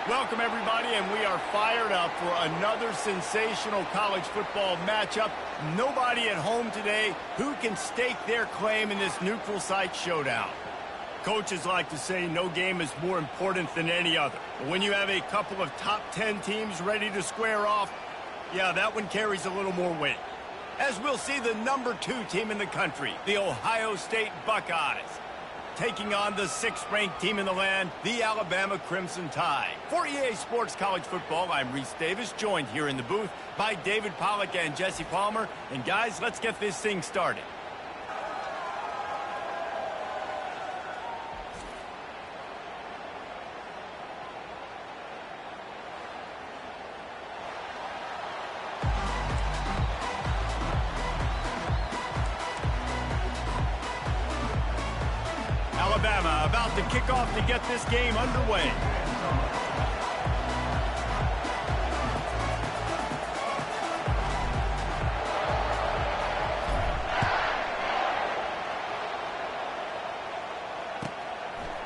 Welcome, everybody, and we are fired up for another sensational college football matchup. Nobody at home today who can stake their claim in this neutral site showdown. Coaches like to say no game is more important than any other. But when you have a couple of top 10 teams ready to square off, yeah, that one carries a little more weight. As we'll see the number 2 team in the country, the Ohio State Buckeyes, taking on the 6th-ranked team in the land, the Alabama Crimson Tide. For EA Sports College Football, I'm Reese Davis, joined here in the booth by David Pollack and Jesse Palmer. And guys, let's get this thing started. Alabama about to kick off to get this game underway.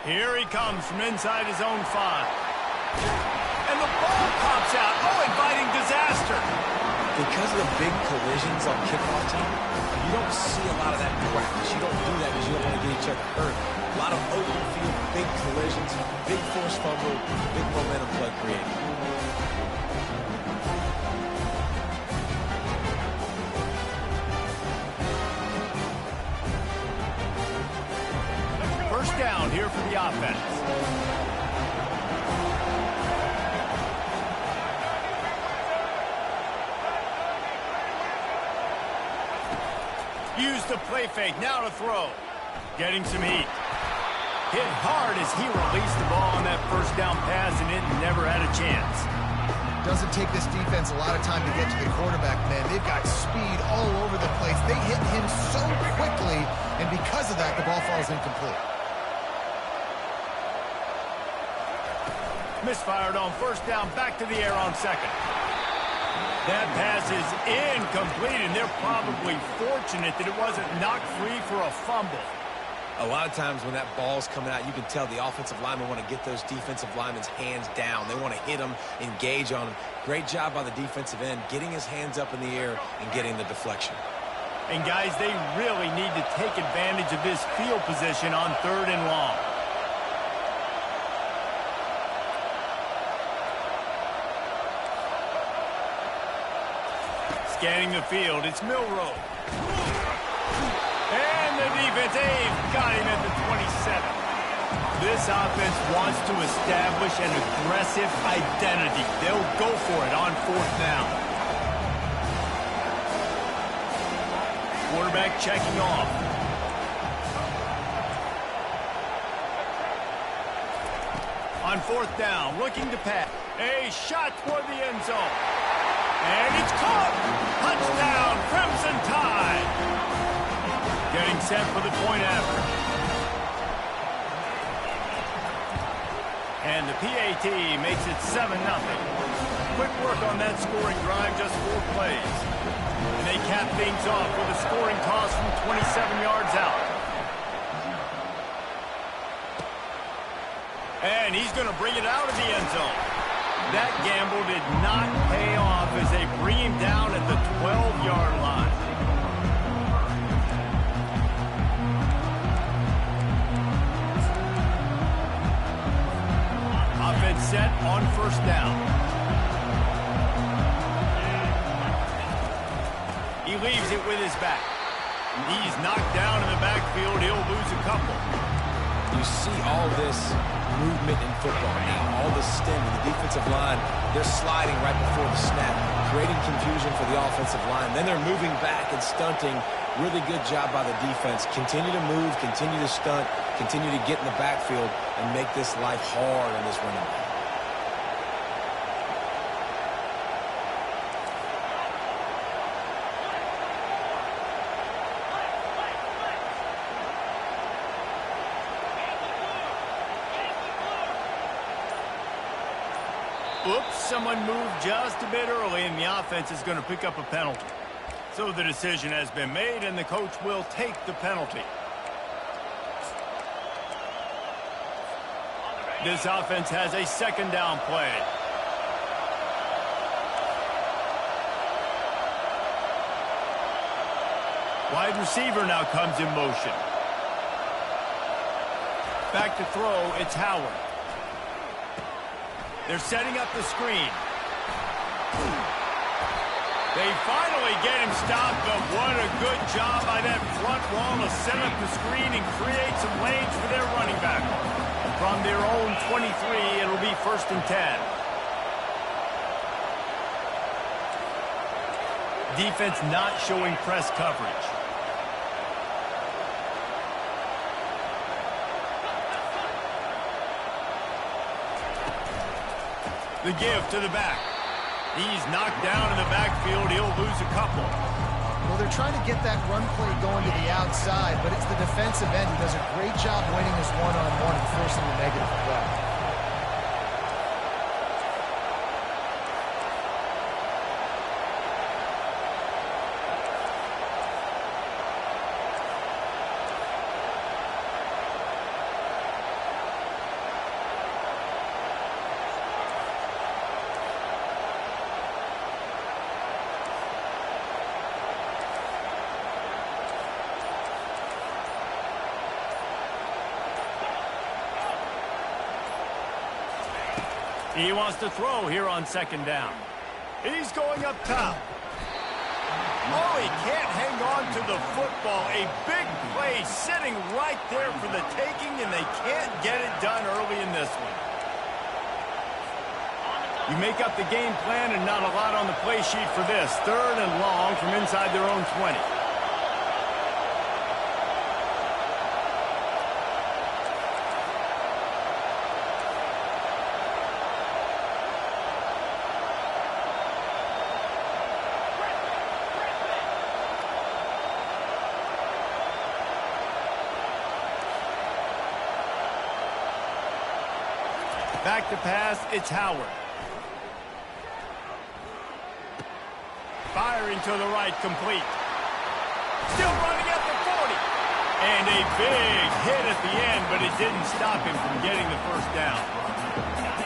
Here he comes from inside his own 5. And the ball pops out. Oh, inviting disaster. Because of the big collisions on kickoff time, you don't see a lot of that in practice. You don't do that because you don't want to get each other hurt. A lot of open field, big collisions, big force fumble, big momentum play created. First down here for the offense. Use the play fake, now to throw. Getting some heat. Hit hard as he released the ball on that first down pass, and it never had a chance. Doesn't take this defense a lot of time to get to the quarterback, man. They've got speed all over the place. They hit him so quickly, and because of that, the ball falls incomplete. Misfired on first down, back to the air on second. That pass is incomplete, and they're probably fortunate that it wasn't knocked free for a fumble. A lot of times when that ball's coming out, you can tell the offensive linemen want to get those defensive linemen's hands down. They want to hit them, engage on them. Great job by the defensive end, getting his hands up in the air and getting the deflection. And guys, they really need to take advantage of this field position on 3rd and long. Scanning the field, it's Milroe. And the defense, got him at the 27. This offense wants to establish an aggressive identity. They'll go for it on 4th down. Quarterback checking off. On 4th down, looking to pass. A shot toward the end zone. And it's caught! Touchdown, Crimson Tide! Getting set for the point after. And the PAT makes it 7-0. Quick work on that scoring drive, just 4 plays. And they cap things off with a scoring toss from 27 yards out. And he's going to bring it out of the end zone. That gamble did not pay off as they bring him down at the 12-yard line. Offense set on 1st down. He leaves it with his back. He's knocked down in the backfield. He'll lose a couple. You see all this movement in football now, all the stem in the defensive line. They're sliding right before the snap, creating confusion for the offensive line. Then they're moving back and stunting. Really good job by the defense. Continue to move, continue to stunt, continue to get in the backfield and make this life hard on this running back. Oops, someone moved just a bit early, and the offense is going to pick up a penalty. So the decision has been made, and the coach will take the penalty. This offense has a second down play. Wide receiver now comes in motion. Back to throw, it's Howard. They're setting up the screen. They finally get him stopped, but what a good job by that front wall to set up the screen and create some lanes for their running back. From their own 23, it'll be 1st and 10. Defense not showing press coverage. The give to the back. He's knocked down in the backfield. He'll lose a couple. Well, they're trying to get that run play going to the outside, but it's the defensive end who does a great job winning his one-on-one and forcing the negative play. He wants to throw here on 2nd down. He's going up top. Oh, he can't hang on to the football. A big play sitting right there for the taking, and they can't get it done early in this one. You make up the game plan and not a lot on the play sheet for this. 3rd and long from inside their own 20. Back to pass, it's Howard. Firing to the right, complete. Still running at the 40. And a big hit at the end, but it didn't stop him from getting the 1st down.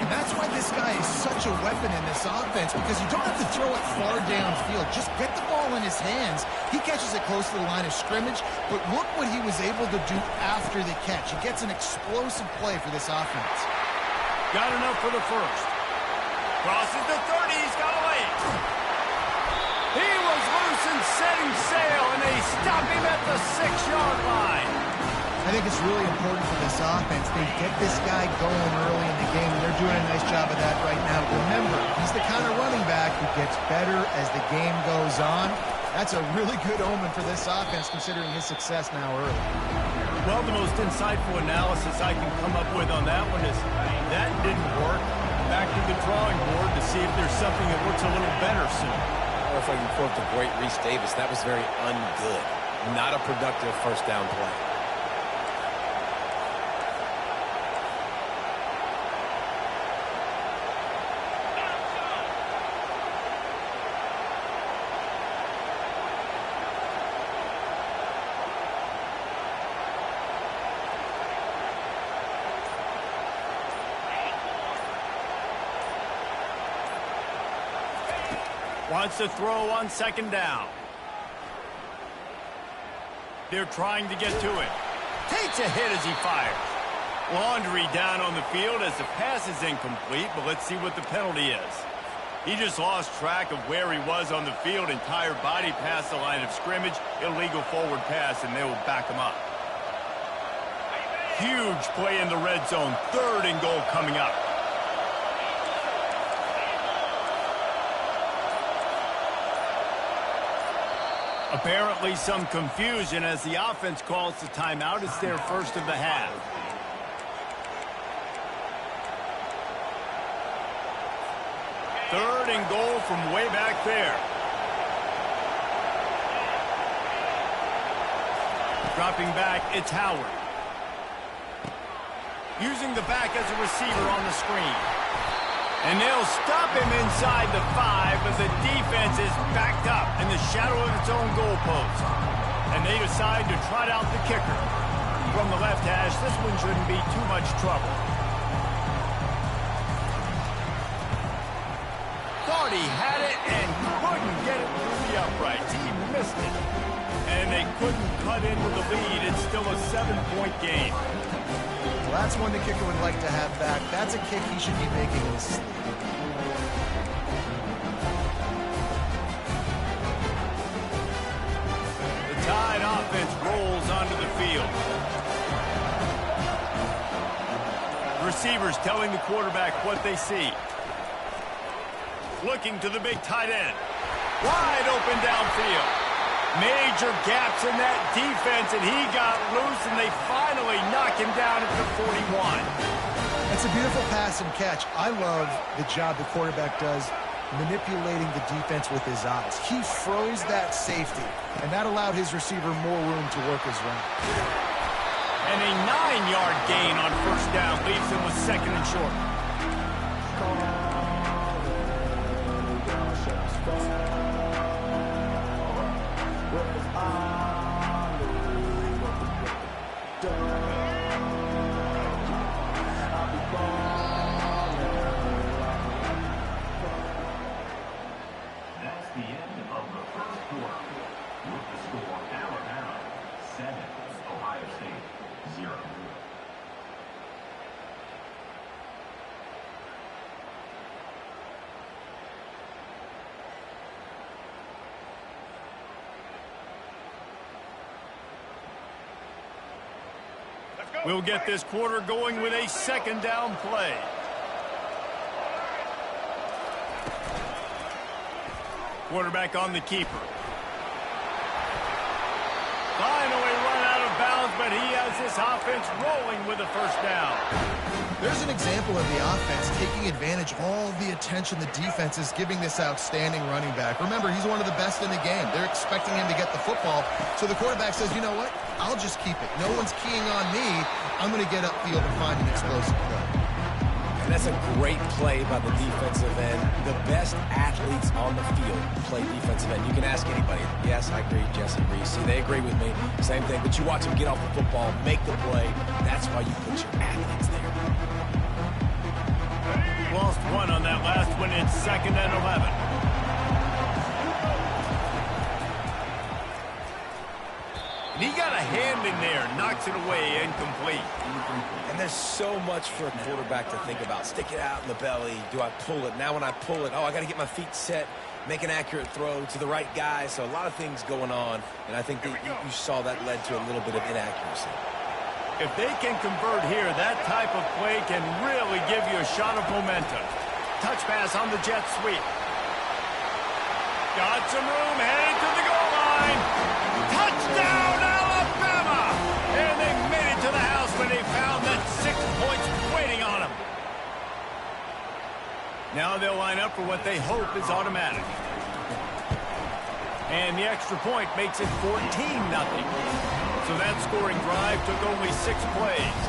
And that's why this guy is such a weapon in this offense, because you don't have to throw it far downfield. Just get the ball in his hands. He catches it close to the line of scrimmage, but look what he was able to do after the catch. He gets an explosive play for this offense. Got enough for the 1st. Crosses the 30, he's got a lane. He was loose and setting sail, and they stop him at the 6-yard line. I think it's really important for this offense. They get this guy going early in the game, and they're doing a nice job of that right now. Remember, he's the kind of running back who gets better as the game goes on. That's a really good omen for this offense, considering his success now early. Well, the most insightful analysis I can come up with on that one is that didn't work. Back to the drawing board to see if there's something that looks a little better soon. Or if I can quote the great Reese Davis, that was very ungood. Not a productive 1st down play. Wants to throw on 2nd down. They're trying to get to it. Takes a hit as he fires. Laundry down on the field as the pass is incomplete, but let's see what the penalty is. He just lost track of where he was on the field. Entire body past the line of scrimmage. Illegal forward pass, and they will back him up. Huge play in the red zone. 3rd and goal coming up. Apparently some confusion as the offense calls the timeout. It's their 1st of the half. Third and goal from way back there. Dropping back, it's Howard. Using the back as a receiver on the screen. And they'll stop him inside the 5, but the defense is backed up in the shadow of its own goalpost. And they decide to trot out the kicker. From the left hash, this one shouldn't be too much trouble. thought he had it and couldn't get it through the uprights. He missed it. And they couldn't cut in with the lead. It's still a 7-point game. Well, that's one the kicker would like to have back. That's a kick he should be making in his sleep. The Tide offense rolls onto the field. Receivers telling the quarterback what they see. Looking to the big tight end. Wide open downfield. Major gaps in that defense, and he got loose, and they finally knock him down at the 41. That's a beautiful pass and catch. I love the job the quarterback does manipulating the defense with his eyes. He froze that safety, and that allowed his receiver more room to work his route. And a 9-yard gain on first down leaves him with second and short. That's the end of the first quarter. With the score, Alabama 7, Ohio State 0. We'll get this quarter going with a second down play. Quarterback on the keeper. Finally run out of bounds, but he has this offense rolling with a first down. There's an example of the offense taking advantage of all the attention the defense is giving this outstanding running back. Remember, he's one of the best in the game. They're expecting him to get the football, so the quarterback says, you know what? I'll just keep it. No one's keying on me. I'm going to get upfield and find an explosive play. And that's a great play by the defensive end. The best athletes on the field play defensive end. You can ask anybody. Yes, I agree. Jesse Reese. They agree with me. Same thing. But you watch them get off the football, make the play. That's why you put your athletes there. Lost one on that last one. It's second and 11. And he got a hand in there, knocks it away, incomplete. And there's so much for a quarterback to think about. Stick it out in the belly. Do I pull it? Now when I pull it, I got to get my feet set, make an accurate throw to the right guy. So a lot of things going on, and I think that you saw that led to a little bit of inaccuracy. If they can convert here, that type of play can really give you a shot of momentum. Touch pass on the jet sweep. Got some room, headed to the goal line. Touchdown, Alabama! And they made it to the house when they found that 6 points waiting on them. Now they'll line up for what they hope is automatic. And the extra point makes it 14-0. So that scoring drive took only 6 plays.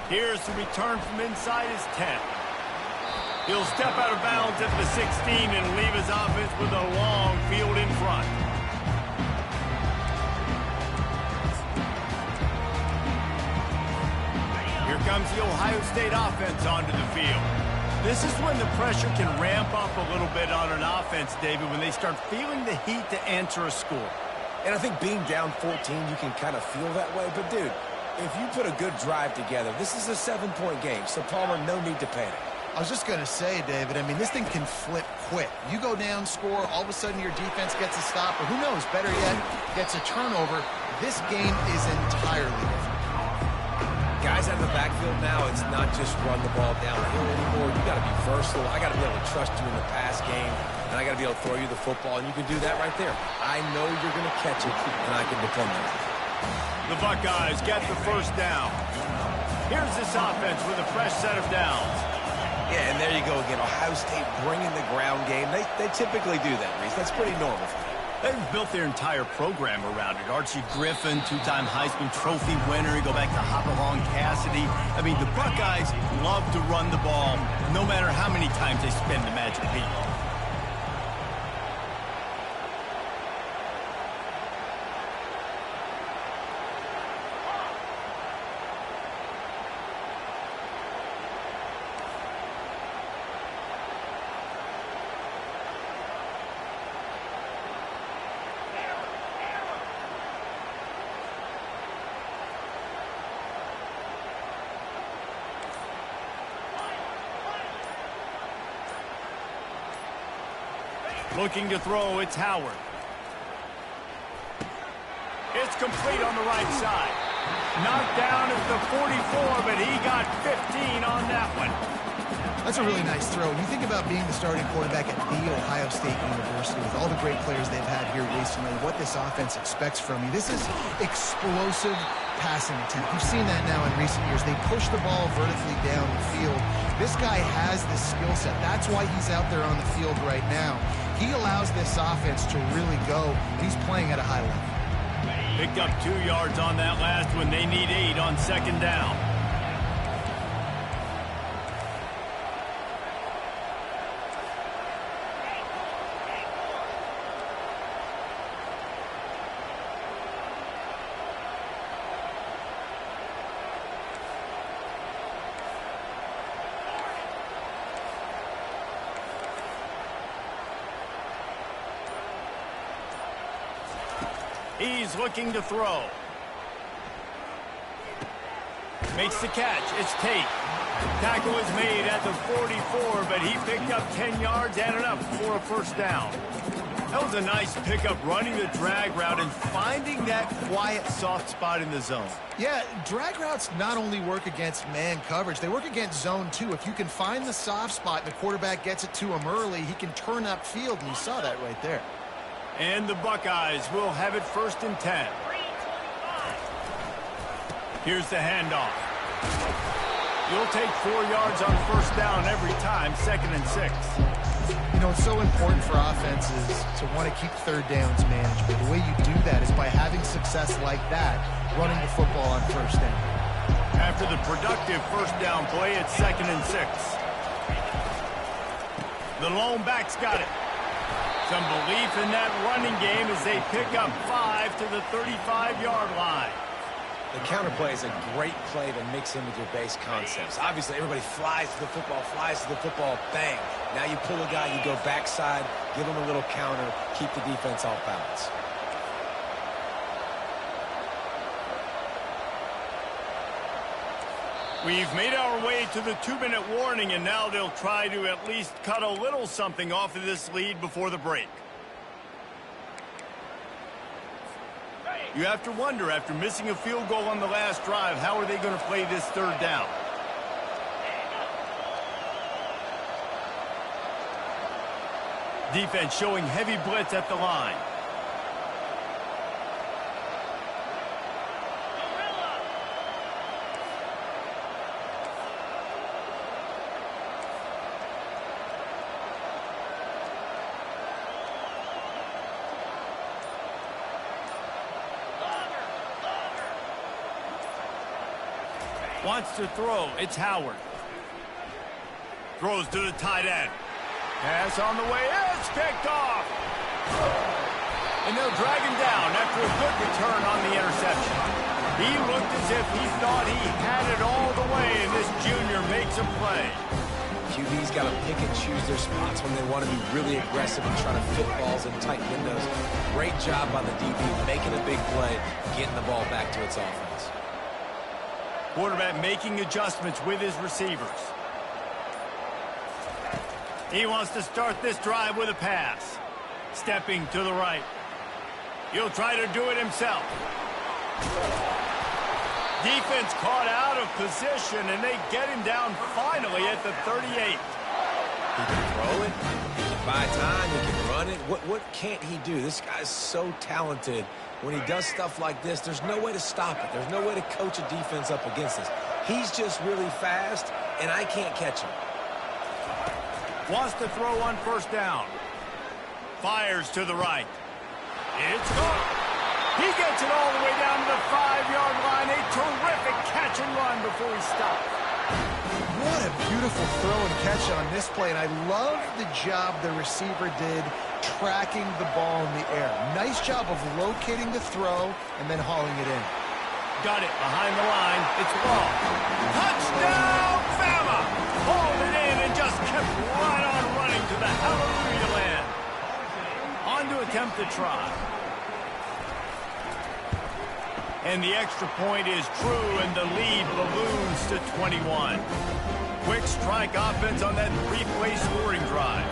Here's the return from inside his 10. He'll step out of bounds at the 16 and leave his offense with a long field in front. Here comes the Ohio State offense onto the field. This is when the pressure can ramp up a little bit on an offense, David, when they start feeling the heat to answer a score. And I think being down 14, you can kind of feel that way. But, dude, if you put a good drive together, this is a 7-point game. So, Palmer, no need to panic. I was just going to say, David, I mean, this thing can flip quick. You go down, score, all of a sudden your defense gets a stop, or who knows, better yet, gets a turnover. This game is entirely different. Guys out of the backfield now, it's not just run the ball downhill anymore. You got to be versatile. I got to be able to trust you in the pass game, and I got to be able to throw you the football, and you can do that right there. I know you're going to catch it, and I can depend on it. The Buckeyes get the first down. Here's this offense with a fresh set of downs. Yeah, and there you go again. Ohio State bringing the ground game. They typically do that, Reese. That's pretty normal for them. They've built their entire program around it. Archie Griffin, 2-time Heisman Trophy winner. You go back to Hopalong Cassidy. I mean, the Buckeyes love to run the ball, no matter how many times they spin the magic beat. Looking to throw, it's Howard. It's complete on the right side. Knocked down at the 44, but he got 15 on that one. That's a really nice throw. When you think about being the starting quarterback at The Ohio State University with all the great players they've had here recently, what this offense expects from you, this is explosive passing attack. You've seen that now in recent years. They push the ball vertically down the field. This guy has the skill set. That's why he's out there on the field right now. He allows this offense to really go, and he's playing at a high level. Picked up 2 yards on that last one. They need 8 on second down. He's looking to throw. Makes the catch. It's Tate. Tackle is made at the 44, but he picked up 10 yards and enough for a first down. That was a nice pickup, running the drag route and finding that quiet, soft spot in the zone. Yeah, drag routes not only work against man coverage, they work against zone too. If you can find the soft spot and the quarterback gets it to him early, he can turn upfield, and you saw that right there. And the Buckeyes will have it 1st and 10. Here's the handoff. You'll take 4 yards on first down every time, 2nd and 6. You know, it's so important for offenses to want to keep third downs managed, but the way you do that is by having success like that, running the football on first down. After the productive first down play, it's 2nd and 6. The lone back's got it. Some belief in that running game as they pick up 5 to the 35-yard line. The counter play is a great play to mix in with your base concepts. Obviously, everybody flies to the football, bang. Now you pull a guy, you go backside, give him a little counter, keep the defense off balance. We've made our way to the 2-minute warning, and now they'll try to at least cut a little something off of this lead before the break. You have to wonder, after missing a field goal on the last drive, how are they going to play this third down? Defense showing heavy blitz at the line. Wants to throw. It's Howard. Throws to the tight end. Pass on the way. It's picked off. And they'll drag him down after a good return on the interception. He looked as if he thought he had it all the way, and this junior makes a play. QB's got to pick and choose their spots when they want to be really aggressive and try to fit balls in tight windows. Great job by the DB making a big play, getting the ball back to its offense. Quarterback making adjustments with his receivers. He wants to start this drive with a pass. Stepping to the right. He'll try to do it himself. Defense caught out of position, and they get him down finally at the 38. He can throw it. He can buy time. He can run it. What can't he do? This guy's so talented. When he does stuff like this, there's no way to stop it. There's no way to coach a defense up against this. He's just really fast, and I can't catch him. Wants to throw on first down. Fires to the right. It's caught. He gets it all the way down to the 5-yard line. A terrific catch and run before he stops. What a beautiful throw and catch on this play, and I love the job the receiver did tracking the ball in the air. Nice job of locating the throw and then hauling it in. Got it behind the line. It's long. Touchdown, Bama! Hauled it in and just kept right on running to the hallelujah land. On to attempt the try. And the extra point is true, and the lead balloons to 21. Quick strike offense on that 3-play scoring drive.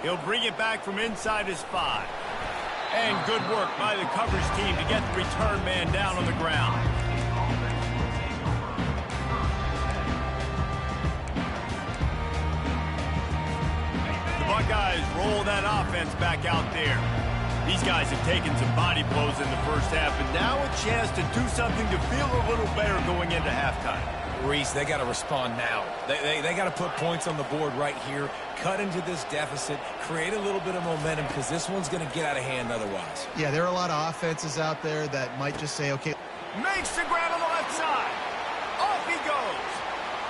He'll bring it back from inside his 5. And good work by the coverage team to get the return man down on the ground. The Buckeyes roll that offense back out there. These guys have taken some body blows in the first half, and now a chance to do something to feel a little better going into halftime. Reese, they got to respond now. They got to put points on the board right here, cut into this deficit, create a little bit of momentum, because this one's going to get out of hand otherwise. Yeah, there are a lot of offenses out there that might just say, okay. Makes the grab on the left side. Off he goes.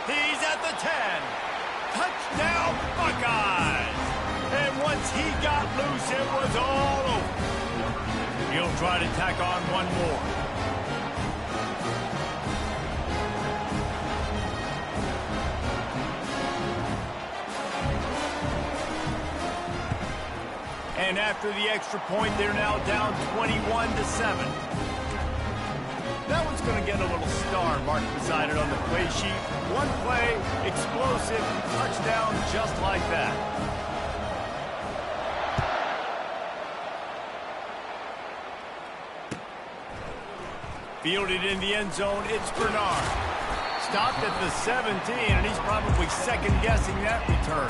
He's at the 10. Touchdown, Buckeyes. And once he got loose, it was all over. He'll try to tack on one more. And after the extra point, they're now down 21-7. That one's going to get a little star marked beside it on the play sheet. One play, explosive, touchdown just like that. Fielded in the end zone, it's Bernard. Stopped at the 17, and he's probably second-guessing that return.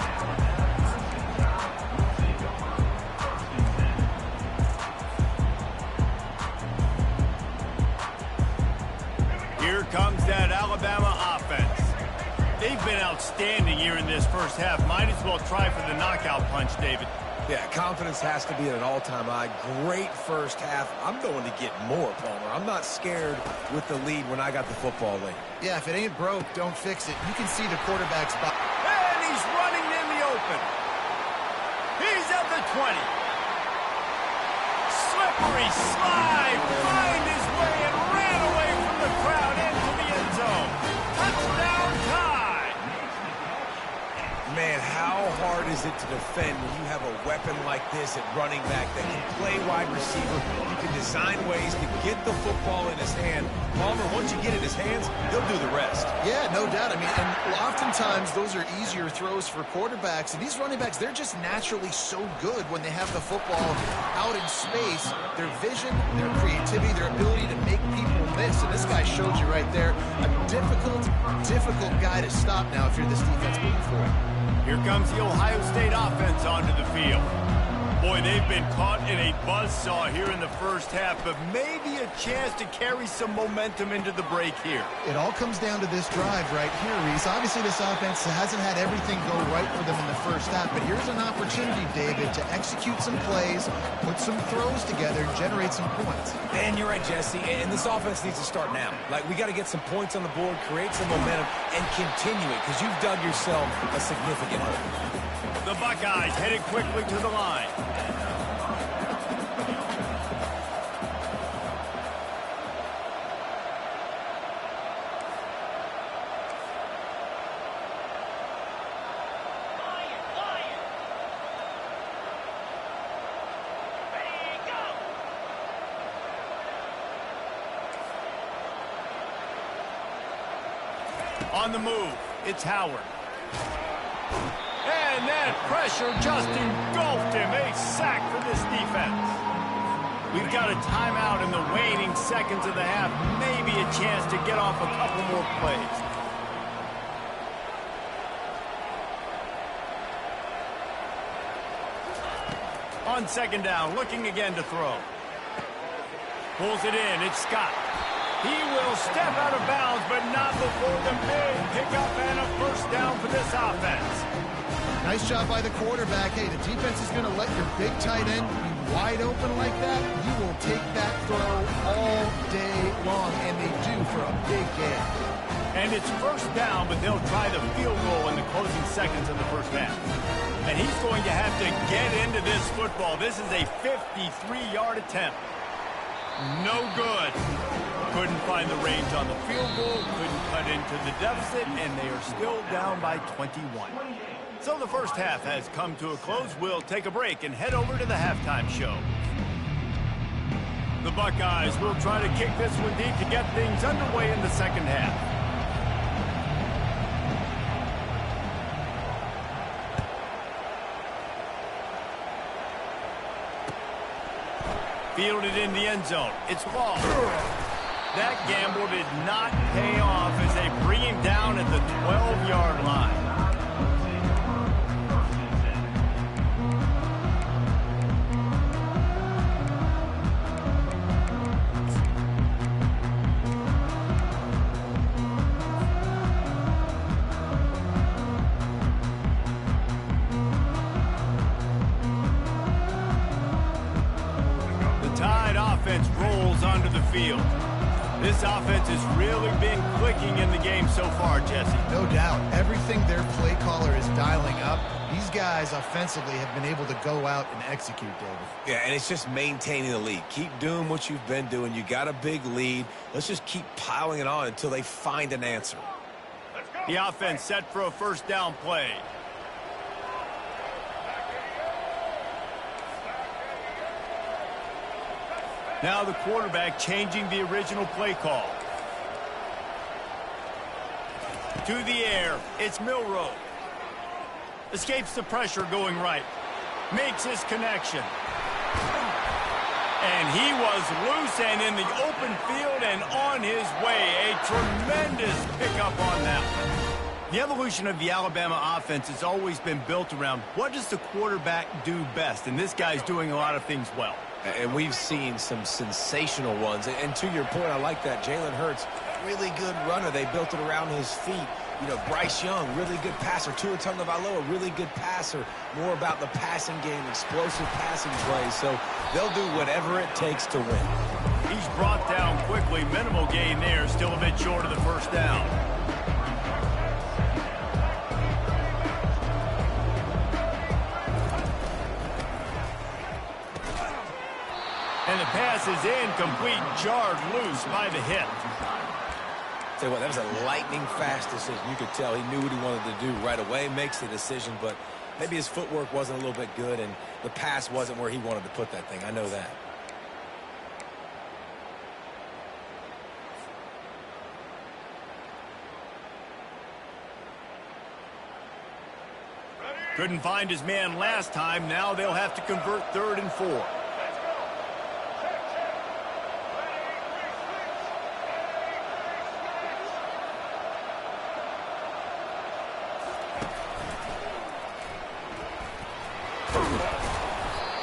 Here comes that Alabama offense. They've been outstanding here in this first half. Might as well try for the knockout punch, David. Yeah, confidence has to be at an all-time high. Great first half. I'm going to get more, Palmer. I'm not scared with the lead when I got the football late. Yeah, if it ain't broke, don't fix it. You can see the quarterback's body. And he's running in the open. He's at the 20. Slippery slide. Find his way and ran away from the crowd into the end zone. Touchdown tie. Man, how hard is it to defend when you have a weapon like this at running back that can play wide receiver? You can design ways to get the football in his hand. Palmer, once you get it in his hands, he'll do the rest. Yeah, no doubt. I mean, and oftentimes those are easier throws for quarterbacks. And these running backs, they're just naturally so good when they have the football out in space. Their vision, their creativity, their ability to make people miss. And this guy showed you right there, a difficult guy to stop now if you're this defense moving forward. Here comes the Ohio State offense onto the field. Boy, they've been caught in a buzzsaw here in the first half, but maybe a chance to carry some momentum into the break here. It all comes down to this drive right here, Reese. Obviously, this offense hasn't had everything go right for them in the first half, but here's an opportunity, David, to execute some plays, put some throws together, and generate some points. And you're right, Jesse, and this offense needs to start now. Like, we got to get some points on the board, create some momentum, and continue it, because you've dug yourself a significant hole. The Buckeyes headed quickly to the line. On the move, it's Howard. And that pressure just engulfed him. A sack for this defense. We've got a timeout in the waning seconds of the half. Maybe a chance to get off a couple more plays. On second down, looking again to throw. Pulls it in, it's Scott. He will step out of bounds, but not before the big pickup and a first down for this offense. Nice job by the quarterback. Hey, the defense is going to let your big tight end be wide open like that. You will take that throw all day long, and they do for a big gain. And it's first down, but they'll try the field goal in the closing seconds of the first half. And he's going to have to get into this football. This is a 53-yard attempt. No good. Couldn't find the range on the field goal, couldn't cut into the deficit, and they are still down by 21. So the first half has come to a close. We'll take a break and head over to the halftime show. The Buckeyes will try to kick this one deep to get things underway in the second half. Fielded in the end zone. It's lost. That gamble did not pay off as they bring him down at the 12-yard line. Offense rolls onto the field. This offense has really been clicking in the game so far, Jesse. No doubt. Everything their play caller is dialing up, these guys offensively have been able to go out and execute, David. Yeah, and it's just maintaining the lead. Keep doing what you've been doing. You got a big lead. Let's just keep piling it on until they find an answer. The offense set for a first down play. Now the quarterback changing the original play call. To the air, it's Milroe. Escapes the pressure going right. Makes his connection. And he was loose and in the open field and on his way. A tremendous pickup on that one. The evolution of the Alabama offense has always been built around what does the quarterback do best, and this guy's doing a lot of things well. And we've seen some sensational ones. And to your point, I like that. Jalen Hurts, really good runner. They built it around his feet. You know, Bryce Young, really good passer. Tua Tagovailoa, really good passer. More about the passing game, explosive passing plays. So they'll do whatever it takes to win. He's brought down quickly. Minimal gain there. Still a bit short of the first down. And the pass is incomplete, jarred loose by the hit. Tell you what, that was a lightning-fast decision. You could tell he knew what he wanted to do right away, makes the decision, but maybe his footwork wasn't a little bit good, and the pass wasn't where he wanted to put that thing. I know that. Couldn't find his man last time. Now they'll have to convert 3rd and 4.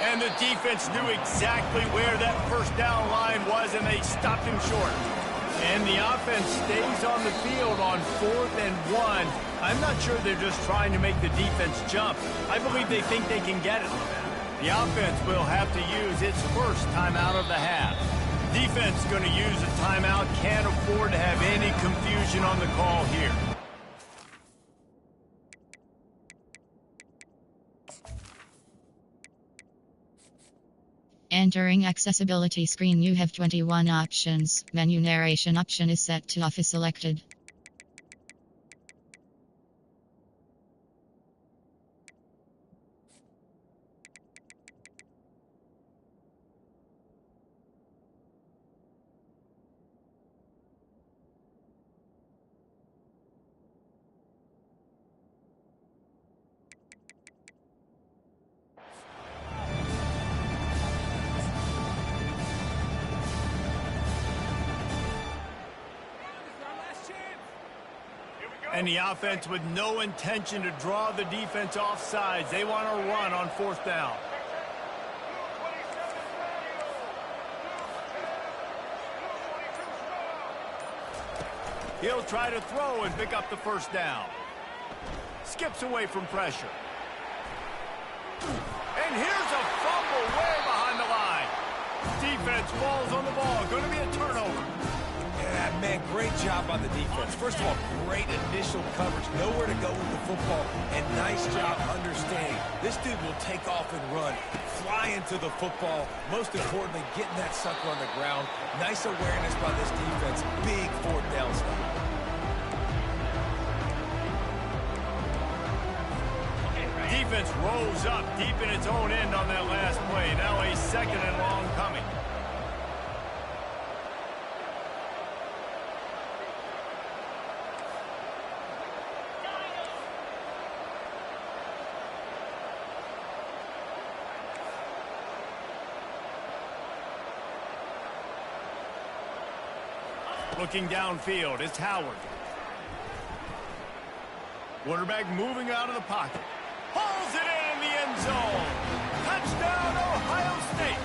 And the defense knew exactly where that first down line was, and they stopped him short. And the offense stays on the field on 4th and 1. I'm not sure they're just trying to make the defense jump. I believe they think they can get it. The offense will have to use its first timeout of the half. Defense going to use a timeout. Can't afford to have any confusion on the call here. Entering accessibility screen, you have 21 options. Menu narration option is set to off is selected. And the offense with no intention to draw the defense off sides. They want to run on 4th down. He'll try to throw and pick up the first down. Skips away from pressure. And here's a fumble way behind the line. Defense falls on the ball. Going to be a turnover. Yeah, man, great job on the defense. First of all, great initial coverage. Nowhere to go with the football, and nice job understanding. This dude will take off and run, fly into the football. Most importantly, getting that sucker on the ground. Nice awareness by this defense. Big 4th down stop. Defense rose up deep in its own end on that last play. Now a 2nd and long coming. Looking downfield, it's Howard. Quarterback moving out of the pocket. Pulls it in the end zone. Touchdown, Ohio State.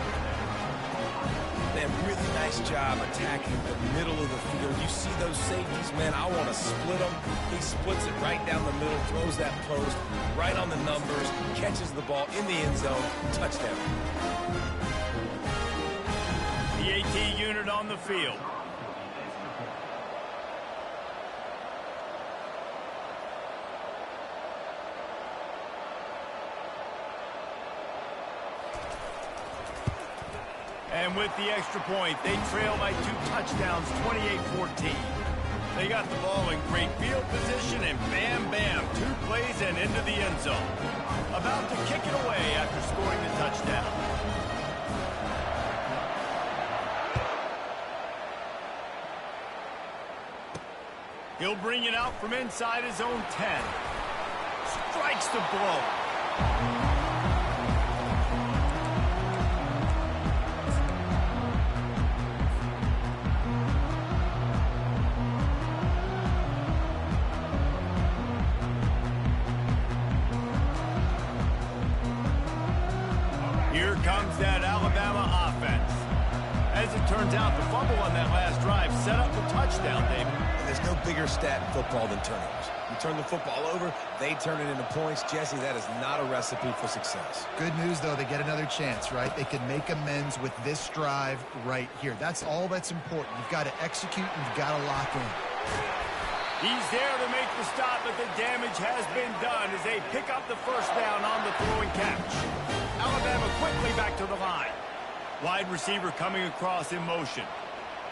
Man, really nice job attacking the middle of the field. You see those safeties, man, I want to split them. He splits it right down the middle, throws that post, right on the numbers, catches the ball in the end zone, touchdown. The AT unit on the field. And with the extra point, they trail by 2 touchdowns, 28-14. They got the ball in great field position, and bam, bam, 2 plays and into the end zone. About to kick it away after scoring the touchdown. He'll bring it out from inside his own 10. Strikes the blow. Here comes that Alabama offense. As it turns out, the fumble on that last drive set up the touchdown, David. There's no bigger stat in football than turnovers. You turn the football over, they turn it into points. Jesse, that is not a recipe for success. Good news, though, they get another chance, right? They can make amends with this drive right here. That's all that's important. You've got to execute and you've got to lock in. He's there to make the stop, but the damage has been done as they pick up the first down on the throwing catch. Alabama quickly back to the line. Wide receiver coming across in motion.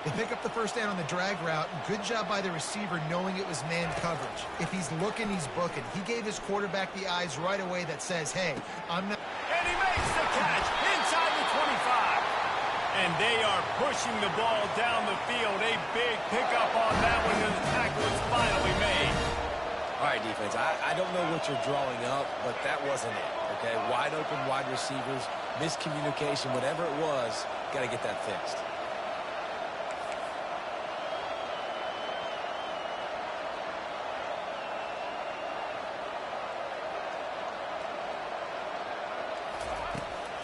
They pick up the first down on the drag route. Good job by the receiver knowing it was man coverage. If he's looking, he's booking. He gave his quarterback the eyes right away that says, hey, I'm not... And he makes the catch inside the 25. And they are pushing the ball down the field. A big pickup on that one, and the tackle is finally made. All right, defense, I don't know what you're drawing up, but that wasn't it, okay? Wide open wide receivers, miscommunication, whatever it was, got to get that fixed.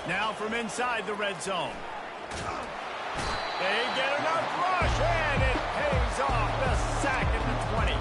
Now from inside the red zone. They get enough rush, and it pays off. The sack at the 20.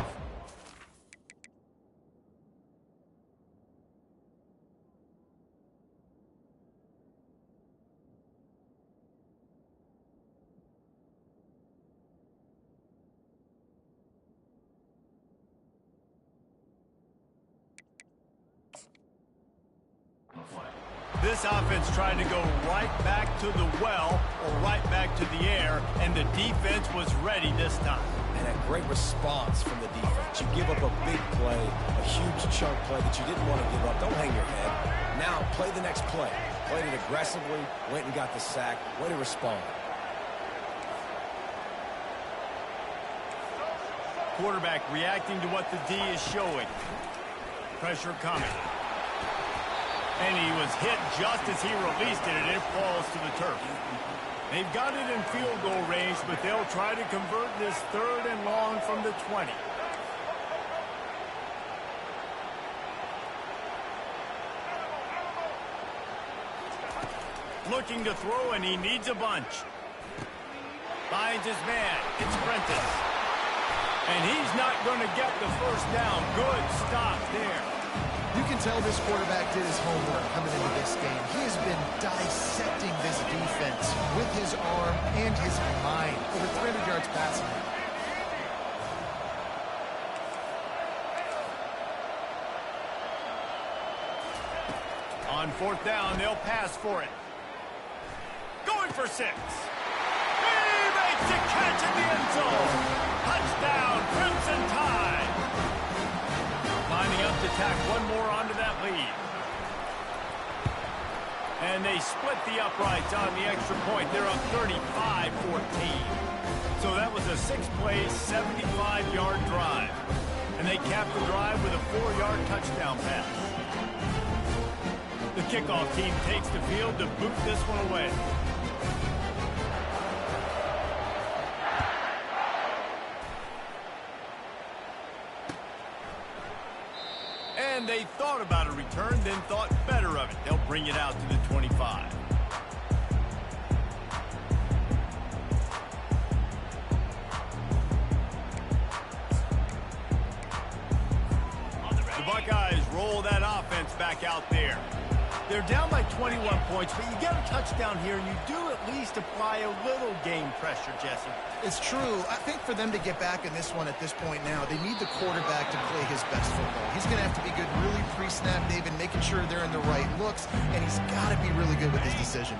This offense tried to go right back to the well or right back to the air, and the defense was ready this time. And a great response from the defense. You give up a big play, a huge chunk play that you didn't want to give up. Don't hang your head. Now play the next play. Played it aggressively, went and got the sack. Way to respond. Quarterback reacting to what the D is showing. Pressure coming. And he was hit just as he released it, and it falls to the turf. They've got it in field goal range, but they'll try to convert this 3rd and long from the 20. Looking to throw, and he needs a bunch. Finds his man. It's Prentice. And he's not going to get the first down. Good stop there. You can tell this quarterback did his homework coming into this game. He has been dissecting this defense with his arm and his mind. Over 300 yards passing. On 4th down, they'll pass for it. Going for 6. He makes a catch in the end zone. Touchdown, Crimson Tide. Lining up to tack one more onto that lead. And they split the uprights on the extra point. They're up 35-14. So that was a 6-play, 75-yard drive. And they capped the drive with a 4-yard touchdown pass. The kickoff team takes the field to boot this one away. And they thought about a return, then thought better of it. They'll bring it out to the 25. The Buckeyes roll that offense back out there. They're down by 21 points, but you get a touchdown here, and you do at least apply a little game pressure, Jesse. It's true. I think for them to get back in this one at this point now, they need the quarterback to play his best football. He's going to have to be good really pre-snap, David, making sure they're in the right looks, and he's got to be really good with his decision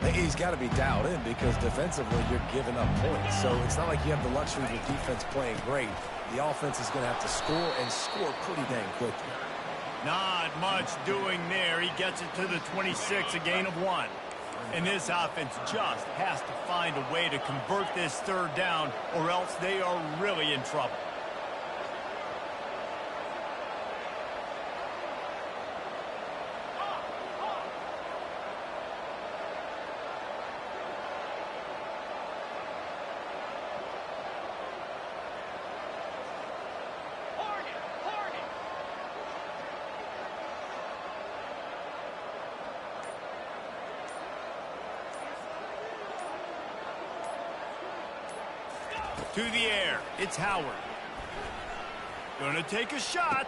making. He's got to be dialed in because defensively you're giving up points. So it's not like you have the luxury of your defense playing great. The offense is going to have to score and score pretty dang quickly. Not much doing there. He gets it to the 26, a gain of 1. And this offense just has to find a way to convert this third down, or else they are really in trouble. To the air, it's Howard. Gonna take a shot.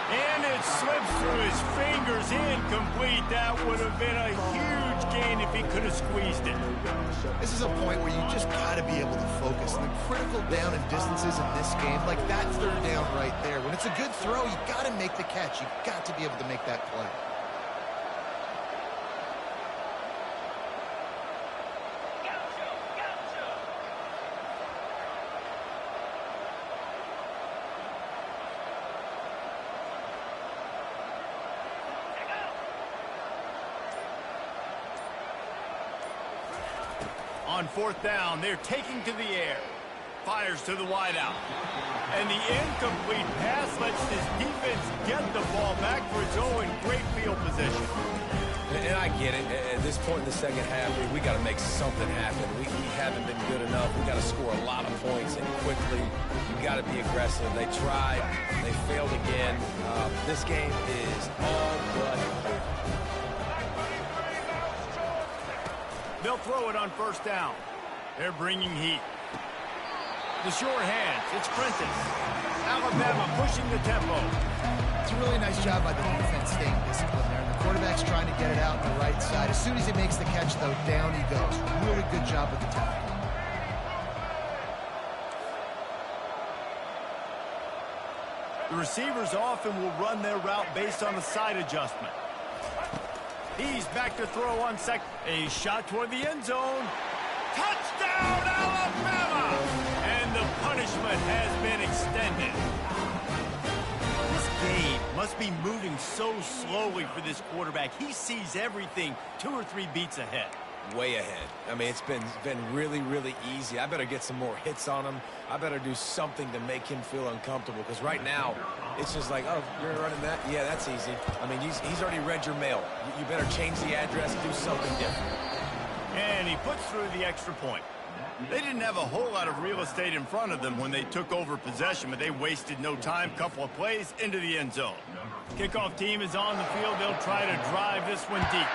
And it slips through his fingers, incomplete. That would have been a huge gain if he could have squeezed it. This is a point where you just got to be able to focus. And the critical down and distances in this game, like that third down right there. When it's a good throw, you got to make the catch. You got to be able to make that play. On fourth down, they're taking to the air. Fires to the wideout. And the incomplete pass lets this defense get the ball back for its own great field position. And I get it. At this point in the second half, we got to make something happen. We haven't been good enough. We got to score a lot of points and quickly. You got to be aggressive. They tried. They failed again. This game is all but over. They'll throw it on first down. They're bringing heat. The short hands. It's Prentice. Alabama pushing the tempo. It's a really nice job by the defense staying disciplined there. And the quarterback's trying to get it out on the right side. As soon as he makes the catch, though, down he goes. Really good job with the tackle. The receivers often will run their route based on a side adjustment. He's back to throw on second. A shot toward the end zone. Touchdown, Alabama! And the punishment has been extended. This game must be moving so slowly for this quarterback. He sees everything 2 or 3 beats ahead. Way ahead. I mean, it's been really, really easy. I better get some more hits on him. I better do something to make him feel uncomfortable because right now, it's just like, oh, you're running that? Yeah, that's easy. I mean, he's already read your mail. You better change the address, do something different. And he puts through the extra point. They didn't have a whole lot of real estate in front of them when they took over possession, but they wasted no time. Couple of plays into the end zone. Kickoff team is on the field. They'll try to drive this one deep.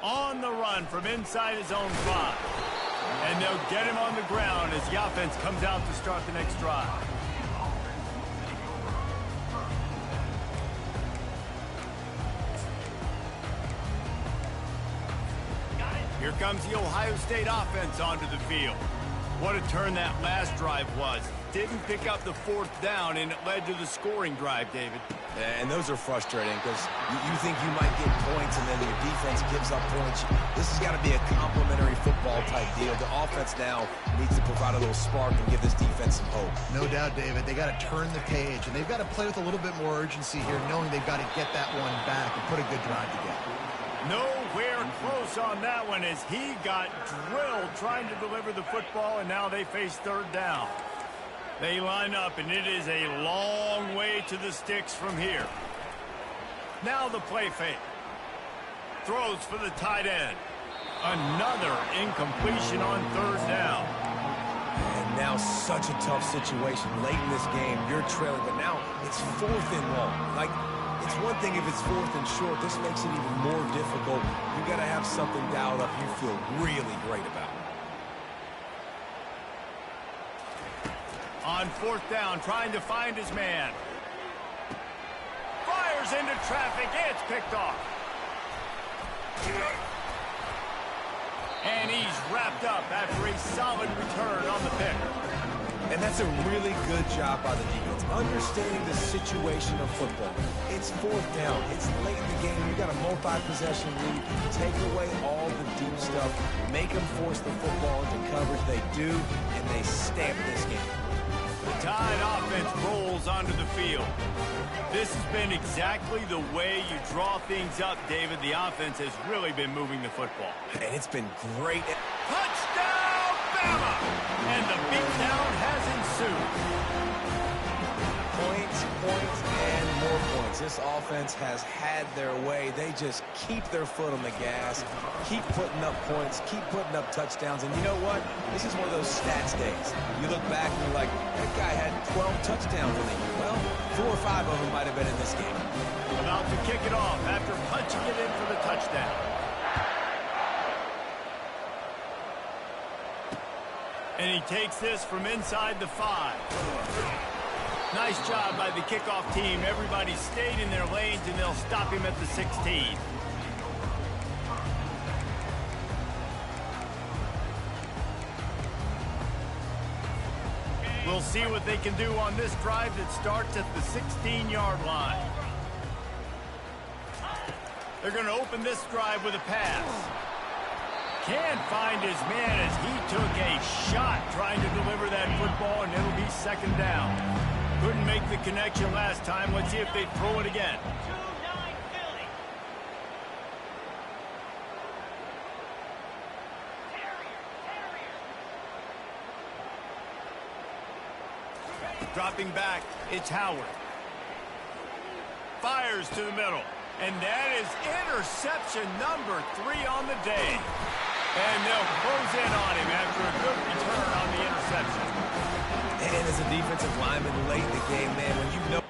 On the run from inside his own 5. And they'll get him on the ground as the offense comes out to start the next drive. Here comes the Ohio State offense onto the field. What a turn that last drive was. Didn't pick up the 4th down, and it led to the scoring drive, David. And those are frustrating because you think you might get points and then your defense gives up points. This has got to be a complementary football type deal. The offense now needs to provide a little spark and give this defense some hope. No doubt, David. They got to turn the page, and they've got to play with a little bit more urgency here, knowing they've got to get that one back and put a good drive together. Nowhere close on that one as he got drilled trying to deliver the football, and now they face 3rd down. They line up, and it is a long way to the sticks from here. Now the play fake. Throws for the tight end. Another incompletion on 3rd down. And Now such a tough situation late in this game. You're trailing, but now it's 4th and long. Like, it's one thing if it's 4th and short. This makes it even more difficult. You got to have something dialed up you feel really great about. On 4th down, trying to find his man. Fires into traffic. It's picked off. And he's wrapped up after a solid return on the pick. And that's a really good job by the defense, understanding the situation of football. It's 4th down. It's late in the game. You got a multi-possession lead. Take away all the deep stuff. Make them force the football into coverage. They do, and they stamp this game. The Tide offense rolls onto the field. This has been exactly the way you draw things up, David. The offense has really been moving the football. And it's been great. Touchdown, Bama! And the beatdown has ensued. Points, and more points. This offense has had their way. They just keep their foot on the gas, keep putting up points, keep putting up touchdowns. And you know what? This is one of those stats days. You look back and you're like, that guy had 12 touchdowns in the year. Well, 4 or 5 of them might have been in this game. About to kick it off after punching it in for the touchdown. And he takes this from inside the 5. Nice job by the kickoff team. Everybody stayed in their lanes, and they'll stop him at the 16. We'll see what they can do on this drive that starts at the 16-yard line. They're going to open this drive with a pass. Can't find his man as he took a shot trying to deliver that football, and it'll be 2nd down. Couldn't make the connection last time. Let's see if they throw it again. Dropping back, it's Howard. Fires to the middle. And that is interception number 3 on the day. And they'll close in on him after a good return on the interception. And as a defensive lineman late in the game, man, when you know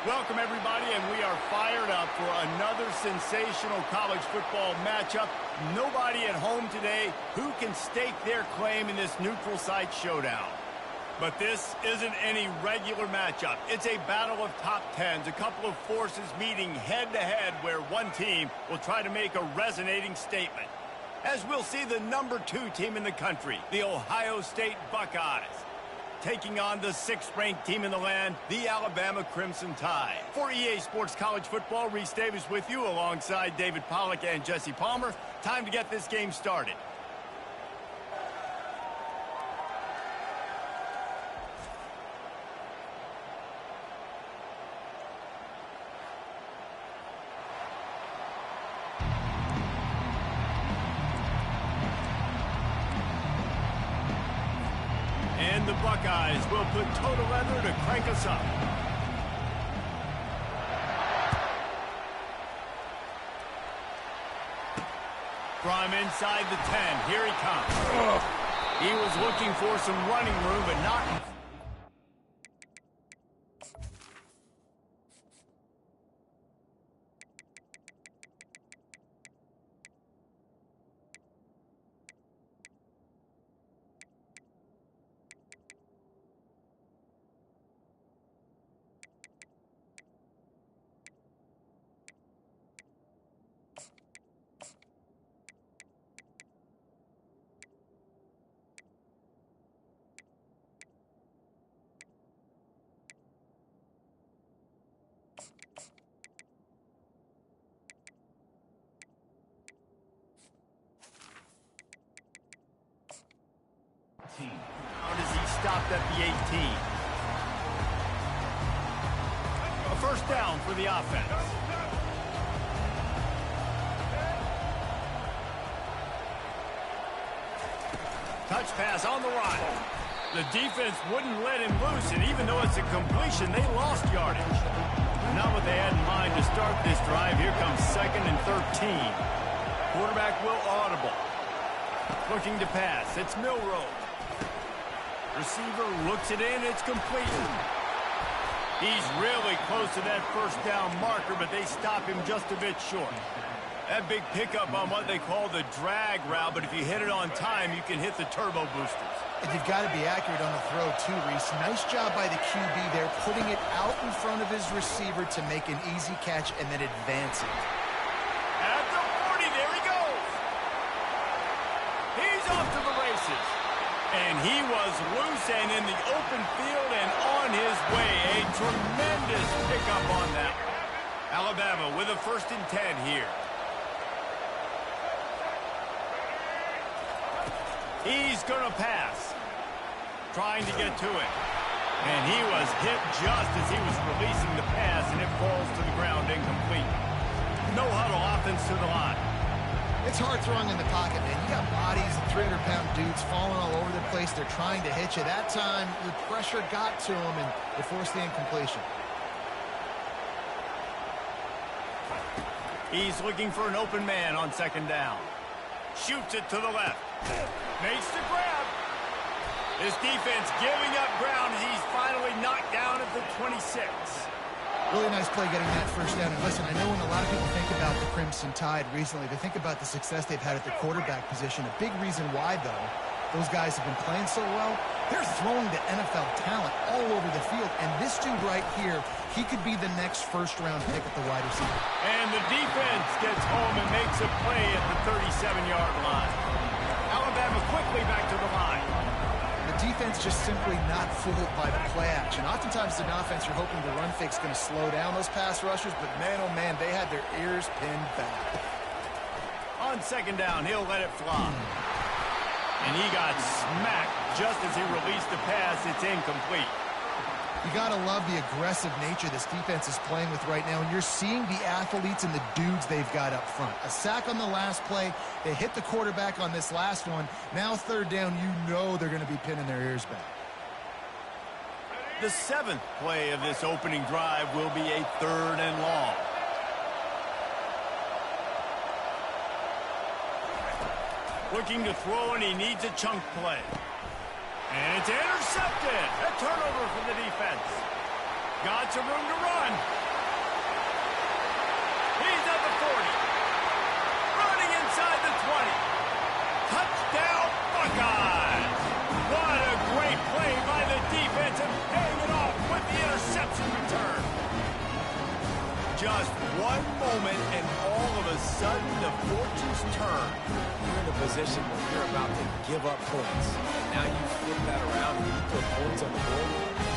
Welcome, everybody, and we are fired up for another sensational college football matchup. Nobody at home today who can stake their claim in this neutral site showdown. But this isn't any regular matchup. It's a battle of top tens, a couple of forces meeting head-to-head where one team will try to make a resonating statement. As we'll see the number 2 team in the country, the Ohio State Buckeyes, taking on the 6th-ranked team in the land, the Alabama Crimson Tide. For EA Sports College Football, Reese Davis with you alongside David Pollack and Jesse Palmer. Time to get this game started. And the Buckeyes will put total leather to crank us up. From inside the 10, here he comes. He was looking for some running room, but not... How does he stop at the 18? A first down for the offense. Touch pass on the run. The defense wouldn't let him loose, and even though it's a completion, they lost yardage. Not what they had in mind to start this drive. Here comes 2nd and 13. Quarterback will audible. Looking to pass. It's Milroe. Receiver looks it in. It's complete. He's really close to that first down marker, but they stop him just a bit short. That big pickup on what they call the drag route, but if you hit it on time, you can hit the turbo boosters. And you've got to be accurate on the throw, too, Reese. Nice job by the QB there, putting it out in front of his receiver to make an easy catch and then advance it. At the 40, there he goes. He's off to the races. And he was loose and in the open field and on his way. A tremendous pickup on that. Alabama with a 1st and 10 here. He's going to pass. Trying to get to it. And he was hit just as he was releasing the pass, and it falls to the ground incomplete. No huddle offense to the line. It's hard throwing in the pocket, man. You got bodies, 300-pound dudes falling all over the place. They're trying to hit you. That time, the pressure got to him, and it forced the incompletion. He's looking for an open man on 2nd down. Shoots it to the left. Makes the grab. This defense giving up ground as he's finally knocked down at the 26. Really nice play getting that first down. And listen, I know when a lot of people think about the Crimson Tide recently, they think about the success they've had at the quarterback position. A big reason why, though, those guys have been playing so well, they're throwing to NFL talent all over the field. And this dude right here, he could be the next first-round pick at the wide receiver. And the defense gets home and makes a play at the 37-yard line. Alabama quickly back to the line. The defense just simply not fooled by the play action. Oftentimes, as an offense, you're hoping the run fake's going to slow down those pass rushers, but man, oh man, they had their ears pinned back. On 2nd down, he'll let it fly. And he got smacked just as he released the pass. It's incomplete. You got to love the aggressive nature this defense is playing with right now, and you're seeing the athletes and the dudes they've got up front. A sack on the last play. They hit the quarterback on this last one. Now 3rd down, you know they're going to be pinning their ears back. The 7th play of this opening drive will be a 3rd and long. Looking to throw, and he needs a chunk play. And it's intercepted. A turnover for the defense. got some room to run. He's at the 40. Running inside the 20. Touchdown, Buckeyes. What a great play by the defense and paying it off with the interception return. Just one moment and all of a sudden the fortunes turn. You're in a position where you're about to give up points. Now you flip that around and you put points on the board.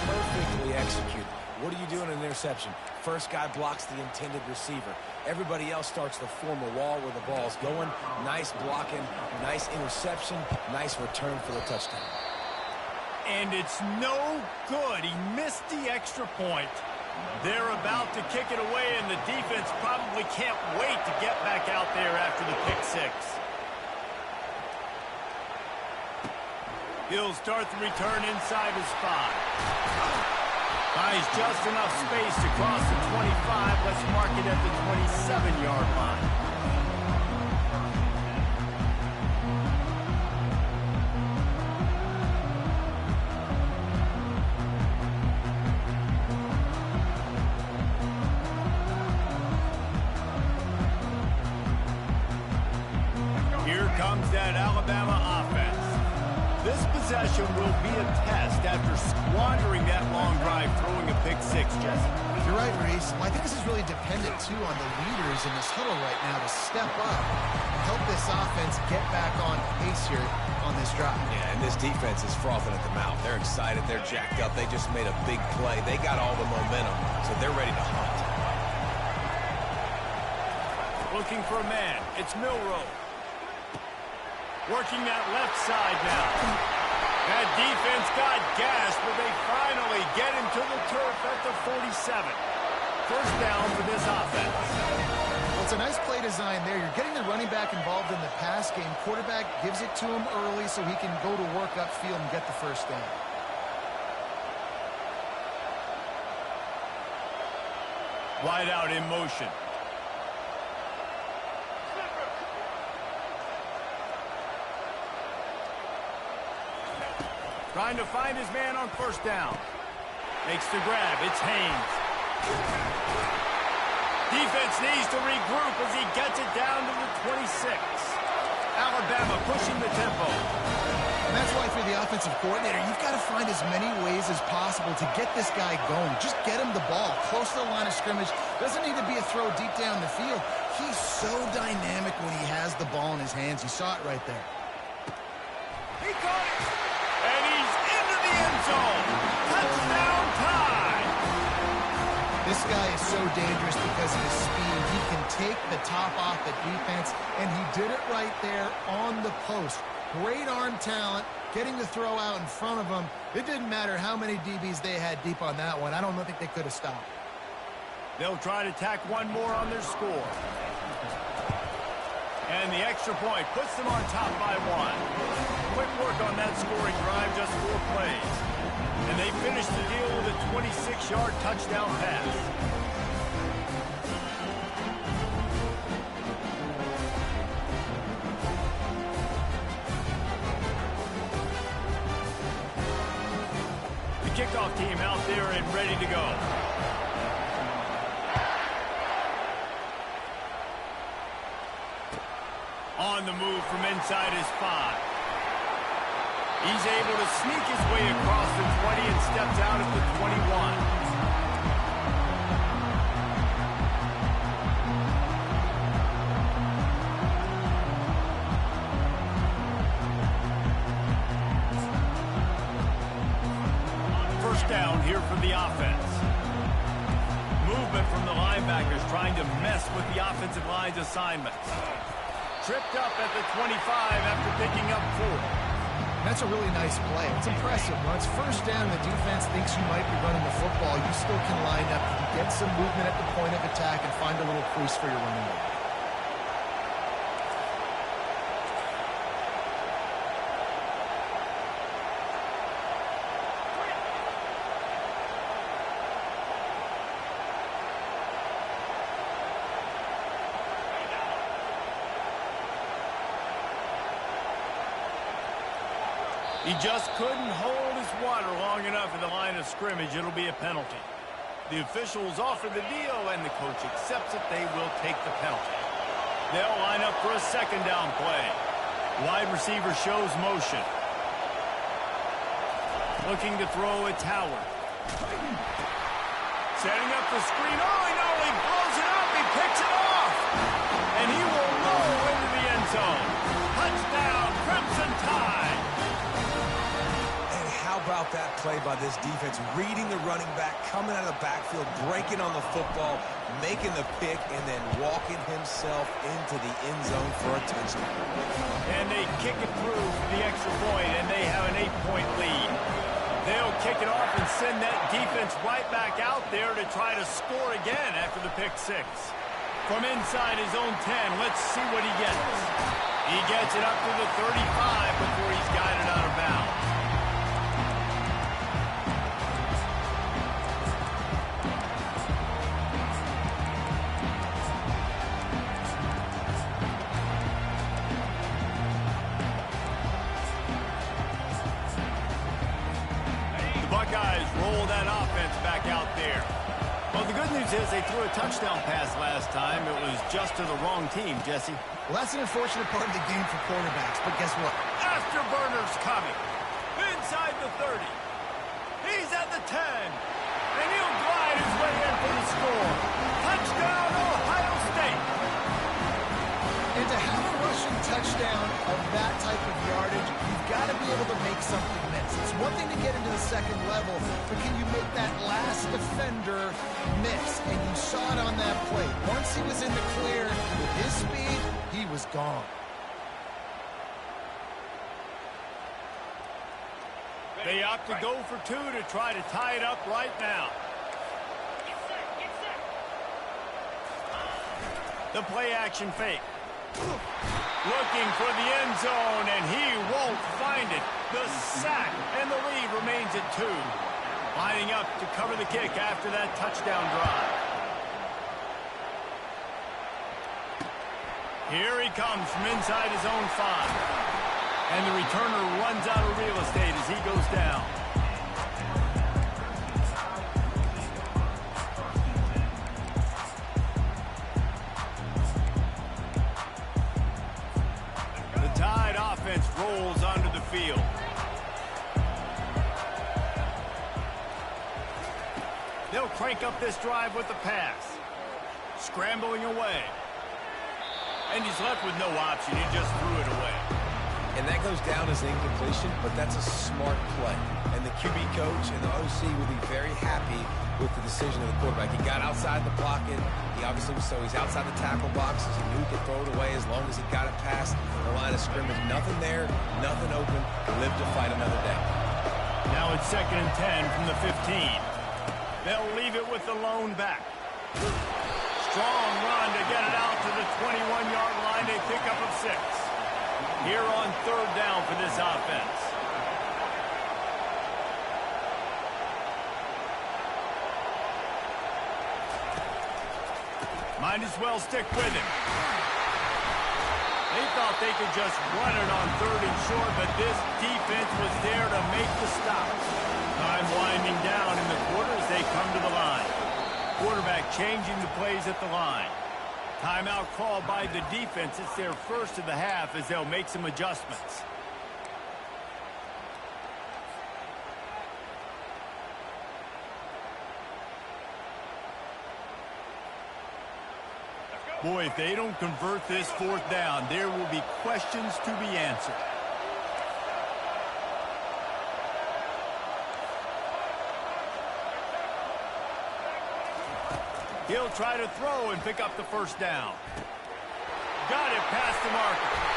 Perfectly executed. What do you do in an interception? First guy blocks the intended receiver. Everybody else starts to form a wall where the ball's going. Nice blocking, nice interception, nice return for the touchdown. And it's no good. He missed the extra point. They're about to kick it away, and the defense probably can't wait to get back out there after the pick six. He'll start the return inside his 5. Buys just enough space to cross the 25. Let's mark it at the 27-yard line. Here comes that Alabama offense. This possession will be a test after squandering that long drive throwing a pick six, Jesse. You're right, Reese. Well, I think this is really dependent, too, on the leaders in this huddle right now to step up and help this offense get back on pace here on this drive. Yeah, and this defense is frothing at the mouth. They're excited. They're jacked up. They just made a big play. They got all the momentum, so they're ready to hunt. Looking for a man. It's Milroe. Working that left side now. That defense got gas, but they finally get him to the turf at the 47. First down for this offense. Well, it's a nice play design there. You're getting the running back involved in the pass game. Quarterback gives it to him early so he can go to work upfield and get the first down. Wide out in motion. Trying to find his man on first down. Makes the grab. It's Haynes. Defense needs to regroup as he gets it down to the 26. Alabama pushing the tempo. And that's why for the offensive coordinator, you've got to find as many ways as possible to get this guy going. Just get him the ball close to the line of scrimmage. Doesn't need to be a throw deep down the field. He's so dynamic when he has the ball in his hands. You saw it right there. He caught it. And he's into the end zone. Touchdown time. This guy is so dangerous because of his speed. He can take the top off the defense, and he did it right there on the post. Great arm talent, getting the throw out in front of him. It didn't matter how many DBs they had deep on that one. I don't think they could have stopped. They'll try to tack one more on their score. And the extra point puts them on top by 1. Quick work on that scoring drive, just 4 plays. And they finish the deal with a 26-yard touchdown pass. The kickoff team out there and ready to go. On the move from inside his 5. He's able to sneak his way across the 20 and steps out at the 21. First down here for the offense. Movement from the linebackers trying to mess with the offensive line's assignments. Tripped up at the 25 after picking up 4. That's a really nice play. It's impressive. When it's first down and the defense thinks you might be running the football, you still can line up, get some movement at the point of attack, and find a little crease for your running back. He just couldn't hold his water long enough at the line of scrimmage. It'll be a penalty. The officials offer the deal, and the coach accepts it. They will take the penalty. They'll line up for a second down play. Wide receiver shows motion. Looking to throw, it's Howard. Setting up the screen. Oh, he blows it up. He picks it off. And he will roll into the end zone. Touchdown, Crimson Tide. And how about that play by this defense? Reading the running back, coming out of the backfield, breaking on the football, making the pick, and then walking himself into the end zone for a touchdown. And they kick it through for the extra point, and they have an 8-point lead. They'll kick it off and send that defense right back out there to try to score again after the pick six. From inside his own 10, let's see what he gets. He gets it up to the 35 before he's guided out of bounds. Roll that offense back out there. Well, the good news is they threw a touchdown pass last time. It was just to the wrong team, Jesse. Well, that's an unfortunate part of the game for quarterbacks, but guess what? Afterburner's coming. Inside the 30. He's at the 10. And he'll glide his way in for the score. Touchdown, Ohio State. And to have a rushing touchdown of that type of yardage, you've got to be able to make something miss. It's one thing to get into the second level, but can you make that last defender miss? And you saw it on that play. Once he was in the clear, with his speed, he was gone. They opt to go for two to try to tie it up right now. The play action fake. Looking for the end zone, and he won't find it. The sack, and the lead remains at 2. Lining up to cover the kick after that touchdown drive. Here he comes from inside his own 5. And the returner runs out of real estate as he goes down. Rolls onto the field. They'll crank up this drive with the pass. Scrambling away. And he's left with no option. He just threw it away. And that goes down as incompletion, but that's a smart play. And the QB coach and the OC will be very happy with the decision of the quarterback. He got outside the pocket. He obviously, so he's outside the tackle boxes. He knew he could throw it away as long as he got it past the line of scrimmage. Nothing there, nothing open. Live to fight another down. Now it's 2nd and 10 from the 15. They'll leave it with the lone back. Strong run to get it out to the 21-yard line. They pick up of 6. Here on 3rd down for this offense. Might as well stick with him. They thought they could just run it on 3rd and short, but this defense was there to make the stop. Time winding down in the quarter as they come to the line. Quarterback changing the plays at the line. Timeout called by the defense. It's their first of the half as they'll make some adjustments. Boy, if they don't convert this 4th down, there will be questions to be answered. He'll try to throw and pick up the 1st down. Got it past the marker.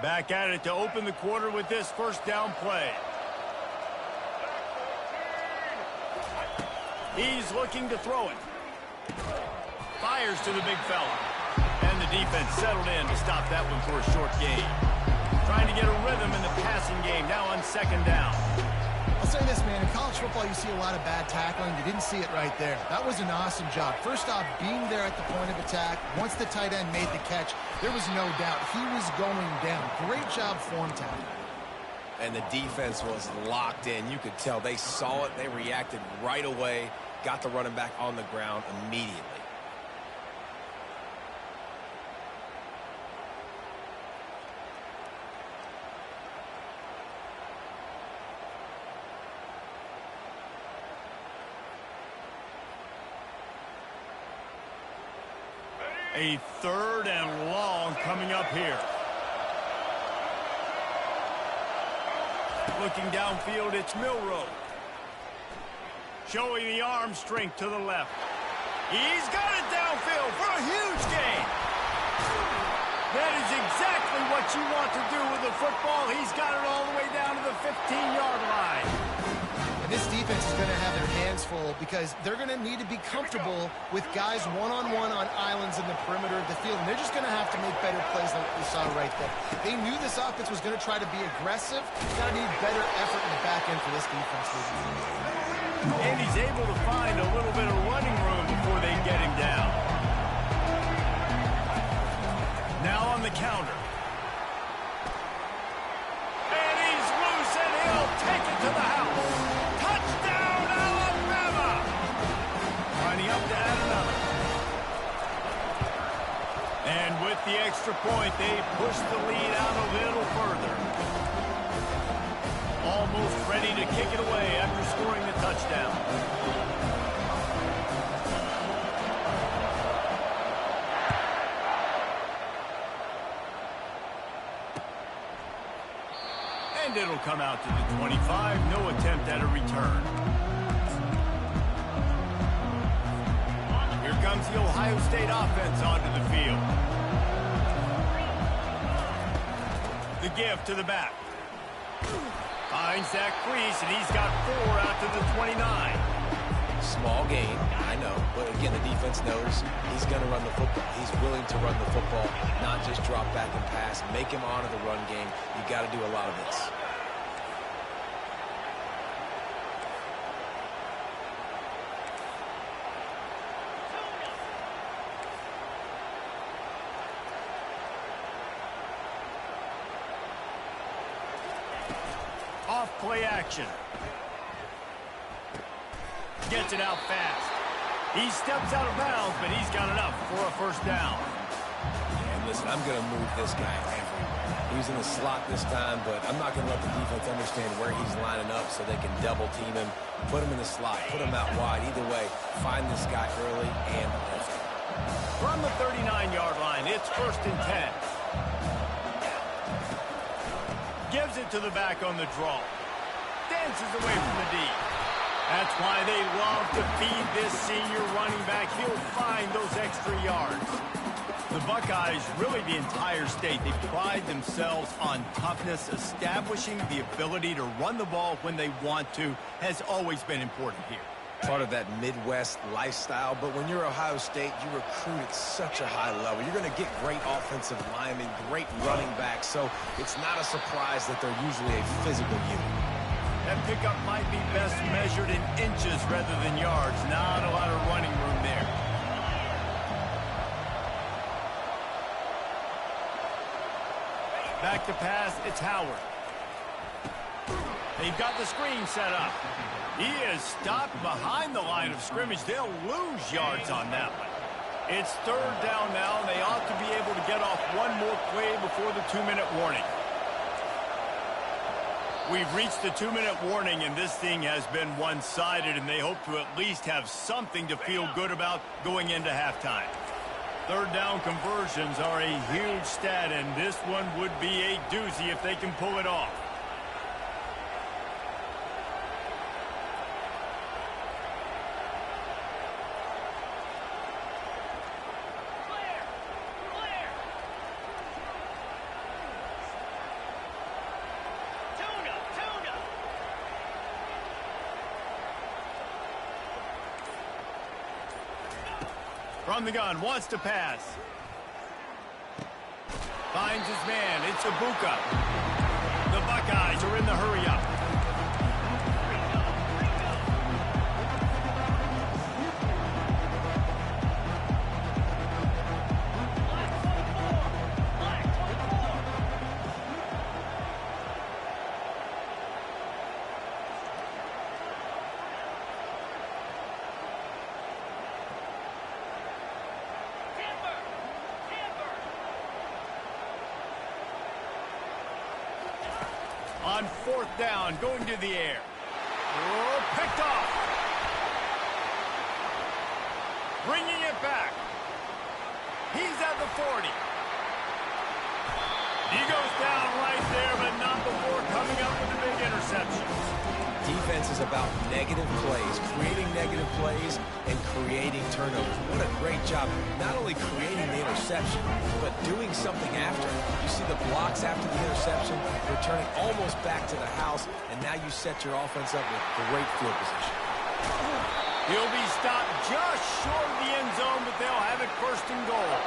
Back at it to open the quarter with this first down play. He's looking to throw it. Fires to the big fella. And the defense settled in to stop that one for a short gain. Trying to get a rhythm in the passing game now on second down. I'll say this, man. In college football, you see a lot of bad tackling. You didn't see it right there. That was an awesome job. First off, being there at the point of attack. Once the tight end made the catch, there was no doubt he was going down. Great job form tackling. And the defense was locked in. You could tell they saw it. They reacted right away. Got the running back on the ground immediately. A third and long coming up here. Looking downfield, it's Milroe. Showing the arm strength to the left. He's got it downfield for a huge gain. That is exactly what you want to do with the football. He's got it all the way down to the 15-yard line. And this defense is going to have their hands full because they're going to need to be comfortable with guys one-on-one on islands in the perimeter of the field. And they're just going to have to make better plays than what we saw right there. They knew this offense was going to try to be aggressive. Got to need better effort in the back end for this defense. And he's able to find a little bit of running room before they get him down. Now on the counter. And he's loose, and he'll take it to the house. Touchdown, Alabama! Lining up to add another. And with the extra point, they push the lead out a little further. Almost ready to kick it away after scoring the touchdown. And it'll come out to the 25. No attempt at a return. Here comes the Ohio State offense onto the field. The give to the back. Finds that crease, and he's got 4 out to the 29. Small gain, I know. But again, the defense knows he's going to run the football. He's willing to run the football, not just drop back and pass. Make him honor the run game. You got to do a lot of this. Off play action. Gets it out fast. He steps out of bounds, but he's got enough for a first down. And listen, I'm going to move this guy everywhere. He's in the slot this time, but I'm not going to let the defense understand where he's lining up so they can double team him. Put him in the slot, put him out wide. Either way, find this guy early and often. From the 39-yard line, it's 1st and 10. Gives it to the back on the draw. Dances away from the D. That's why they love to feed this senior running back. He'll find those extra yards. The Buckeyes, really the entire state, they pride themselves on toughness. Establishing the ability to run the ball when they want to has always been important here. Part of that Midwest lifestyle, but when you're Ohio State, you recruit at such a high level. You're going to get great offensive linemen, great running backs, so it's not a surprise that they're usually a physical unit. That pickup might be best measured in inches rather than yards. Not a lot of running room there. Back to pass, it's Howard. They've got the screen set up. He is stopped behind the line of scrimmage. They'll lose yards on that one. It's 3rd down now, and they ought to be able to get off one more play before the 2-minute warning. We've reached the 2-minute warning, and this thing has been one-sided, and they hope to at least have something to feel good about going into halftime. 3rd down conversions are a huge stat, and this one would be a doozy if they can pull it off. From the gun, wants to pass. Finds his man. It's Ibuka. The Buckeyes are in the hurry-up. On fourth down, going to the air. Oh, picked off. Bringing it back. He's at the 40. He goes down right there, but not before coming up with a big interception. Defense is about negative plays, creating negative plays, and creating turnovers. What a great job, not only creating the interception, but doing something after. You see the blocks after the interception, returning almost back to the house, and now you set your offense up with great field position. He'll be stopped just short of the end zone, but they'll have it first and goal.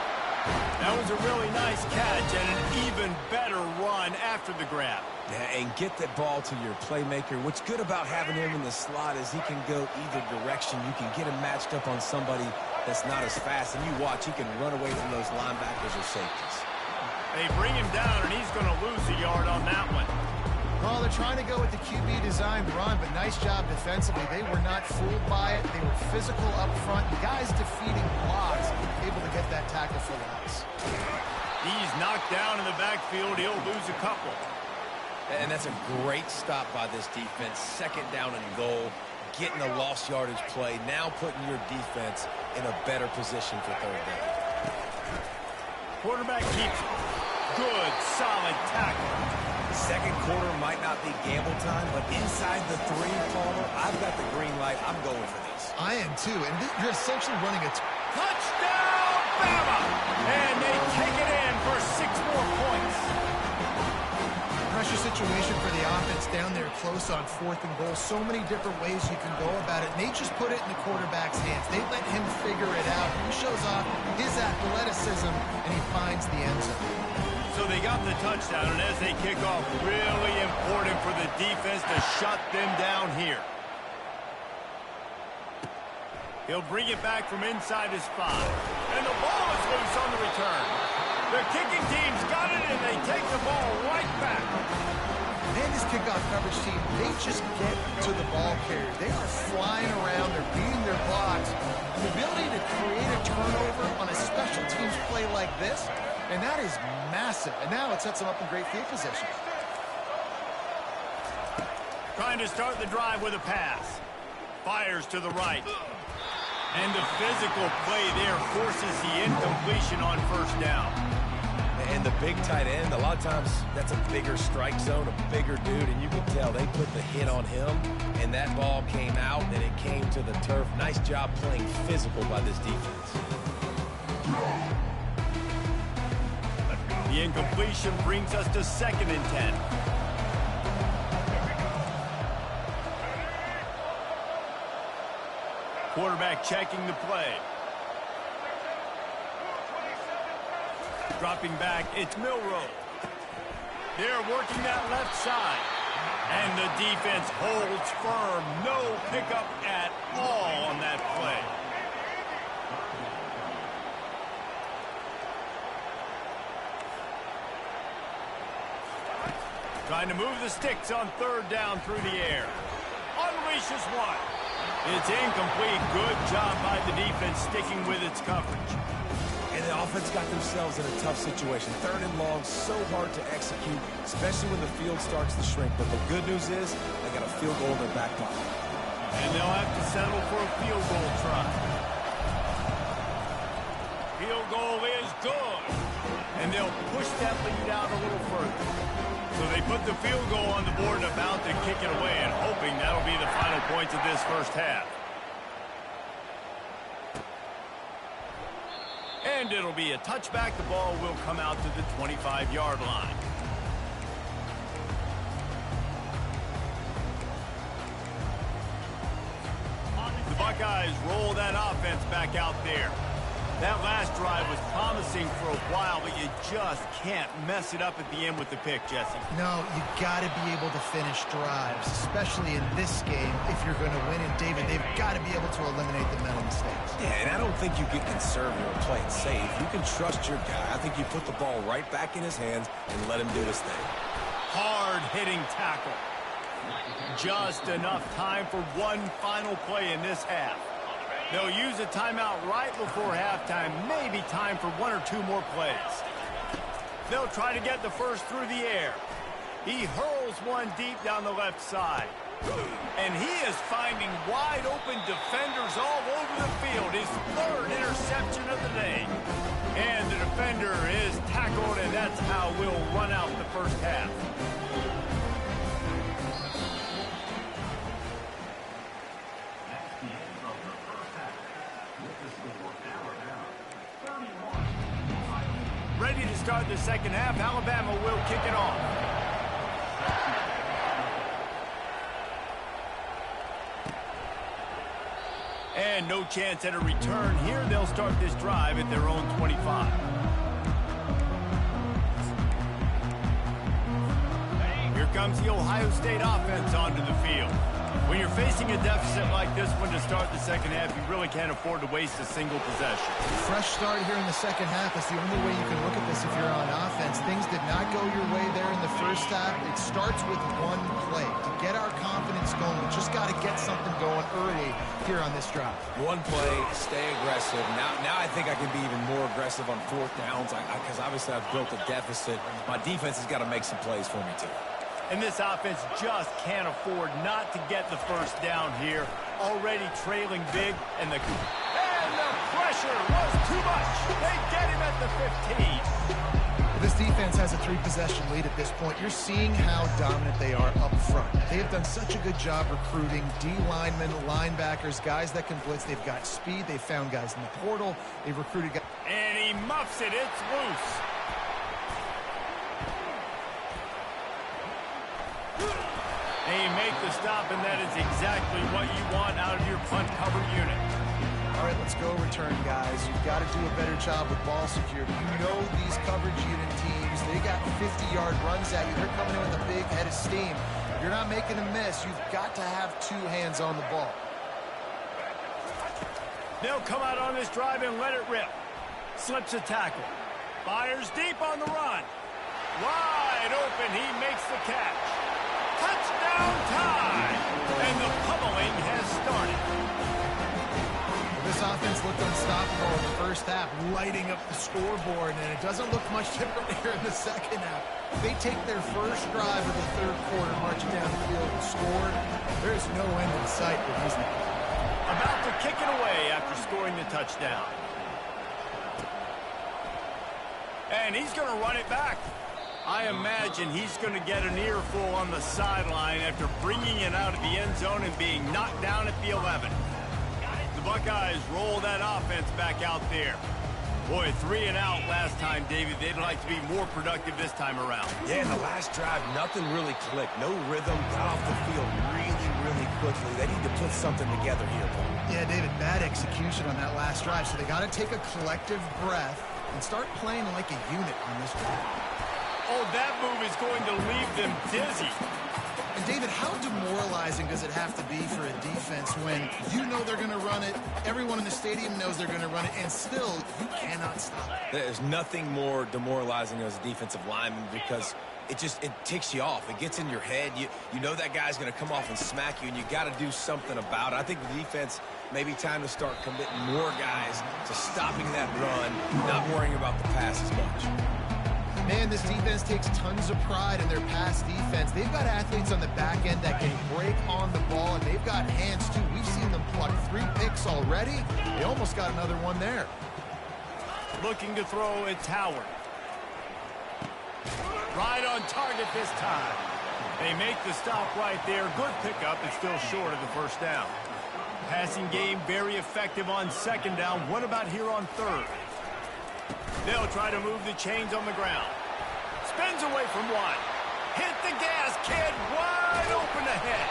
That was a really nice catch and an even better run after the grab. Yeah, and get that ball to your playmaker. What's good about having him in the slot is he can go either direction. You can get him matched up on somebody that's not as fast, and you watch, he can run away from those linebackers or safeties. They bring him down, and he's going to lose a yard on that one. Well, they're trying to go with the QB designed run, but nice job defensively. They were not fooled by it. They were physical up front. Guys defeating blocks, able to get that tackle for loss. He's knocked down in the backfield. He'll lose a couple. And that's a great stop by this defense. Second down and goal, getting a lost yardage play, now putting your defense in a better position for third down. Quarterback keeps it. Good, solid tackle. Second quarter might not be gamble time, but inside the 3, Palmer, I've got the green light. I'm going for this. I am too, and you're essentially running a touchdown, Bama! And they take it in for 6 more points. Pressure situation for the offense down there close on fourth and goal. So many different ways you can go about it, and they just put it in the quarterback's hands. They let him figure it out. He shows off his athleticism, and he finds the end zone. So they got the touchdown, and as they kick off, really important for the defense to shut them down here. He'll bring it back from inside his 5. And the ball is loose on the return. The kicking team's got it, and they take the ball right back. And this kickoff coverage team, they just get to the ball carrier. They are flying around. They're beating their blocks. The ability to create a turnover on a special teams play like this, and that is massive. And now it sets them up in great field position. Trying to start the drive with a pass. Fires to the right. And the physical play there forces the incompletion on first down. And the big tight end, a lot of times that's a bigger strike zone, a bigger dude, and you can tell they put the hit on him, and that ball came out, and it came to the turf. Nice job playing physical by this defense. The incompletion brings us to 2nd and 10. Quarterback checking the play. Dropping back, it's Milroe. They're working that left side. And the defense holds firm. No pickup at all on that play. Trying to move the sticks on 3rd down through the air. Unleashes one. It's incomplete. Good job by the defense sticking with its coverage. And the offense got themselves in a tough situation. 3rd and long, so hard to execute, especially when the field starts to shrink. But the good news is they got a field goal in their back pocket. And they'll have to settle for a field goal try. Field goal is good. And they'll push that lead out a little further. So they put the field goal on the board and about to kick it away, and hoping that'll be the final points of this first half. And it'll be a touchback. The ball will come out to the 25-yard line. The Buckeyes roll that offense back out there. That last drive was promising for a while, but you just can't mess it up at the end with the pick, Jesse. No, you got to be able to finish drives, especially in this game if you're going to win. And David, they've got to be able to eliminate the mental mistakes. Yeah, and I don't think you get conservative or play it safe. You can trust your guy. I think you put the ball right back in his hands and let him do his thing. Hard-hitting tackle. Just enough time for one final play in this half. They'll use a timeout right before halftime, maybe time for one or two more plays. They'll try to get the first through the air. He hurls one deep down the left side. And he is finding wide open defenders all over the field. His third interception of the day. And the defender is tackled, and that's how we'll run out the first half. Ready to start the second half. Alabama will kick it off. And no chance at a return here. They'll start this drive at their own 25. Here comes the Ohio State offense onto the field. When you're facing a deficit like this one to start the second half, you really can't afford to waste a single possession. Fresh start here in the second half. It's the only way you can look at this if you're on offense. Things did not go your way there in the first half. It starts with one play. To get our confidence going, we just got to get something going early here on this drive. One play, stay aggressive. Now I think I can be even more aggressive on fourth downs because obviously I've built a deficit. My defense has got to make some plays for me too. And this offense just can't afford not to get the first down here. Already trailing big, and the pressure was too much. They get him at the 15. This defense has a 3-possession lead at this point. You're seeing how dominant they are up front. They have done such a good job recruiting D-linemen, linebackers, guys that can blitz. They've got speed. They've found guys in the portal. They've recruited guys. And he muffs it. It's loose. They make the stop, and that is exactly what you want out of your punt cover unit. All right, let's go return, guys. You've got to do a better job with ball security. You know these coverage unit teams, they got 50-yard runs at you. They're coming in with a big head of steam. If you're not making a miss, you've got to have two hands on the ball. They'll come out on this drive and let it rip. Slips a tackle. Fires deep on the run. Wide open, he makes the catch. Touchdown time! And the pummeling has started. This offense looked unstoppable in the first half, lighting up the scoreboard, and it doesn't look much different here in the second half. They take their first drive of the third quarter, marching down the field and scored. There's no end in sight for these men. About to kick it away after scoring the touchdown. And he's going to run it back. I imagine he's going to get an earful on the sideline after bringing it out of the end zone and being knocked down at the 11. The Buckeyes roll that offense back out there. Boy, 3 and out last time, David. They'd like to be more productive this time around. Yeah, in the last drive, nothing really clicked. No rhythm, got off the field really quickly. They need to put something together here, Paul. Yeah, David, bad execution on that last drive, so they got to take a collective breath and start playing like a unit on this drive. Oh, that move is going to leave them dizzy. And, David, how demoralizing does it have to be for a defense when you know they're going to run it, everyone in the stadium knows they're going to run it, and still you cannot stop it? There's nothing more demoralizing as a defensive lineman because it ticks you off. It gets in your head. You know that guy's going to come off and smack you, and you got to do something about it. I think the defense maybe time to start committing more guys to stopping that run, not worrying about the pass as much. Man, this defense takes tons of pride in their pass defense. They've got athletes on the back end that can break on the ball, and they've got hands, too. We've seen them pluck 3 picks already. They almost got another one there. Looking to throw, it's Howard. Right on target this time. They make the stop right there. Good pickup, but still short of the first down. Passing game very effective on second down. What about here on third? They'll try to move the chains on the ground. Spins away from one. Hit the gas, kid. Wide open ahead.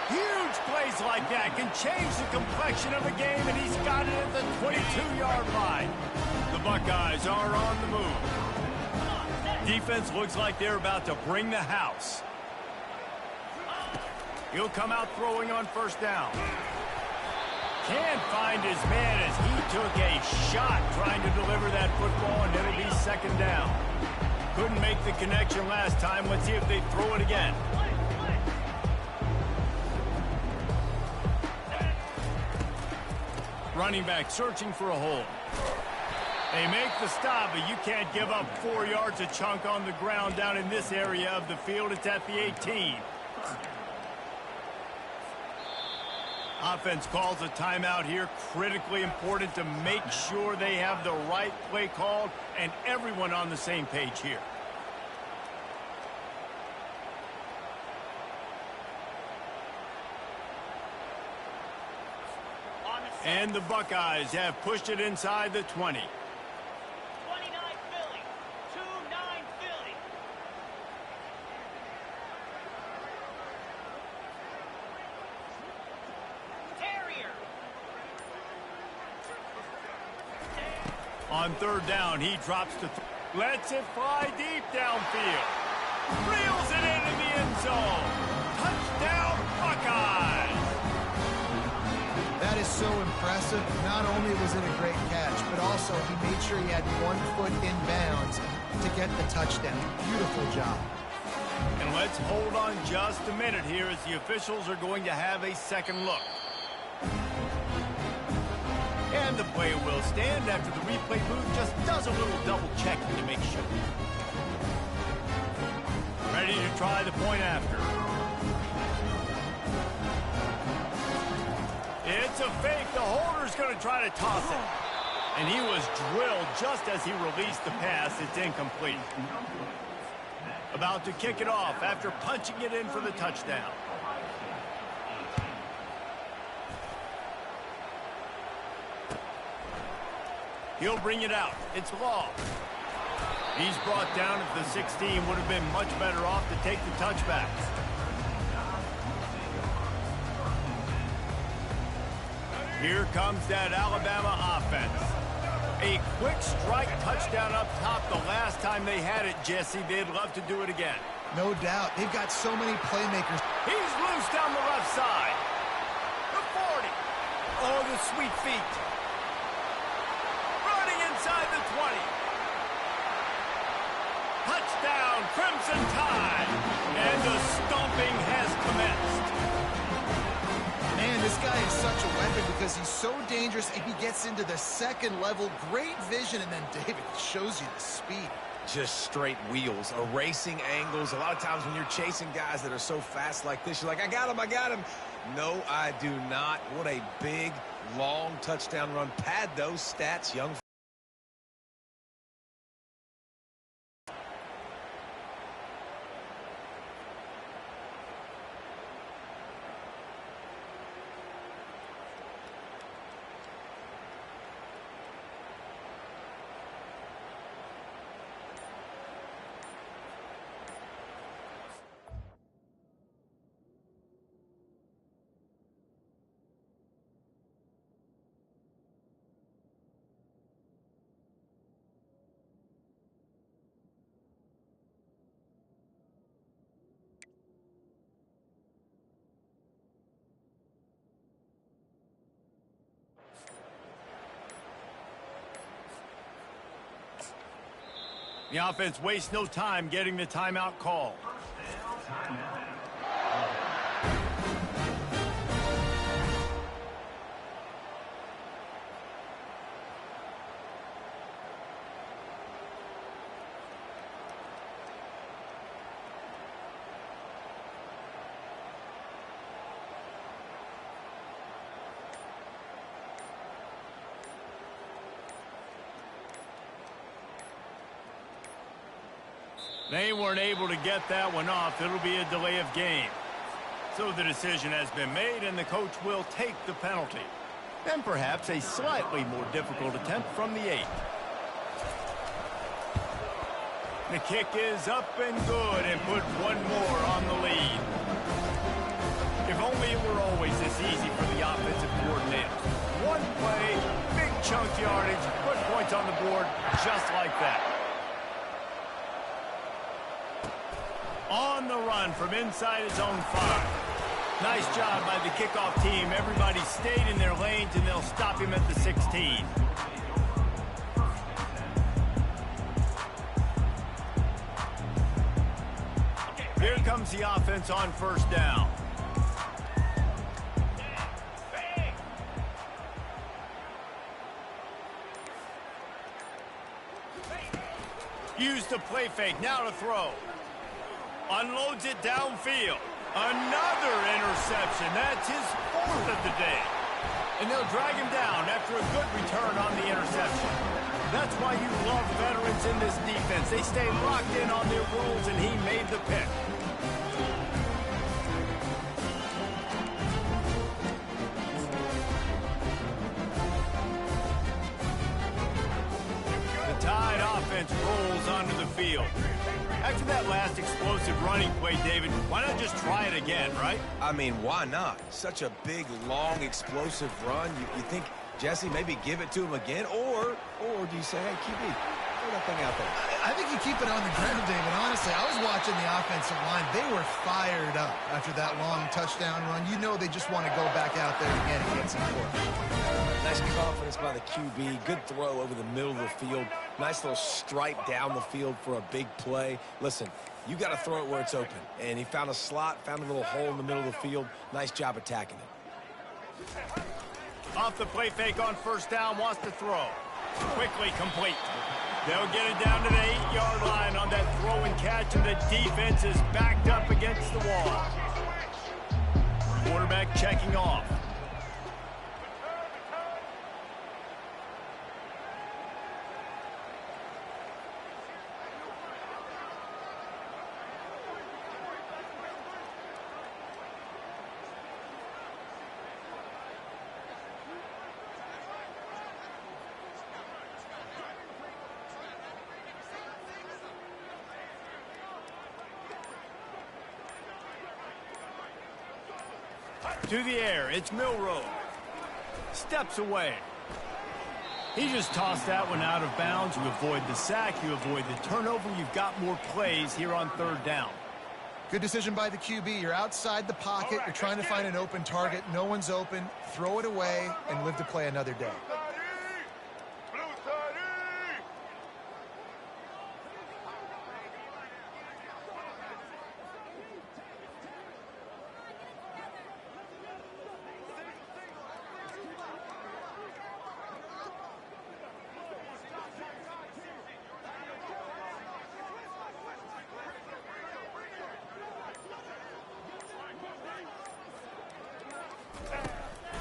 Huge plays like that can change the complexion of a game, and he's got it at the 22-yard line. Buckeyes are on the move. Defense looks like they're about to bring the house. He'll come out throwing on first down. Can't find his man as he took a shot trying to deliver that football, and it'll be second down. Couldn't make the connection last time. Let's see if they throw it again. Running back searching for a hole. They make the stop, but you can't give up 4 yards a chunk on the ground down in this area of the field. It's at the 18. Offense calls a timeout here. Critically important to make sure they have the right play called and everyone on the same page here. And the Buckeyes have pushed it inside the 20. 29 Philly. 2-9 Philly. Terrier. On third down, he drops to lets it fly deep downfield. Reels it into the end zone. Touchdown, Buckeyes. That is so impressive. Not only was it a great catch, but also he made sure he had 1 foot in bounds to get the touchdown. Beautiful job. And let's hold on just a minute here as the officials are going to have a second look. And the play will stand after the replay booth just does a little double checking to make sure. Ready to try the point after. It's a fake. The holder's going to try to toss it. And he was drilled just as he released the pass. It's incomplete. About to kick it off after punching it in for the touchdown. He'll bring it out. It's Law. He's brought down at the 16. Would have been much better off to take the touchbacks. Here comes that Alabama offense. A quick strike touchdown up top the last time they had it, Jesse. They'd love to do it again. No doubt. They've got so many playmakers. He's loose down the left side. The 40. Oh, the sweet feet. Running inside the 20. Touchdown, Crimson Tide. And the stomping has commenced. Man, this guy is such a weapon because he's so dangerous if he gets into the second level. Great vision, and then David shows you the speed. Just straight wheels, erasing angles. A lot of times when you're chasing guys that are so fast like this, you're like, I got him, I got him. No, I do not. What a big, long touchdown run. Pad those stats, young. The offense wastes no time getting the timeout call. They weren't able to get that one off. It'll be a delay of game. So the decision has been made, and the coach will take the penalty. And perhaps a slightly more difficult attempt from the 8. The kick is up and good, and put one more on the lead. If only it were always this easy for the offensive coordinator. One play, big chunk yardage, put points on the board just like that. On the run from inside his own 5. Nice job by the kickoff team. Everybody stayed in their lanes, and they'll stop him at the 16. Here comes the offense on first down. Use the play fake, now to throw. Unloads it downfield. Another interception. That's his 4th of the day. And they'll drag him down after a good return on the interception. That's why you love veterans in this defense. They stay locked in on their roles, and he made the pick. The Tide offense rolls onto the field. After that last explosive running play, David, why not just try it again, right? I mean, why not? Such a big, long, explosive run. You think, Jesse, maybe give it to him again? Or do you say, hey, QB, throw that thing out there? I think you keep it on the ground, David. Honestly, I was watching the offensive line. They were fired up after that long touchdown run. You know they just want to go back out there again and get some more. Nice confidence by the QB. Good throw over the middle of the field. Nice little stripe down the field for a big play. Listen, you got to throw it where it's open. And he found a slot, found a little hole in the middle of the field. Nice job attacking it. Off the play fake on first down, wants to throw. Quickly complete. They'll get it down to the 8-yard line on that throw and catch, and the defense is backed up against the wall. Quarterback checking off. To the air, it's Milroe. Steps away. He just tossed that one out of bounds. You avoid the sack, you avoid the turnover. You've got more plays here on third down. Good decision by the QB. You're outside the pocket. You're trying to find an open target. No one's open. Throw it away and live to play another day.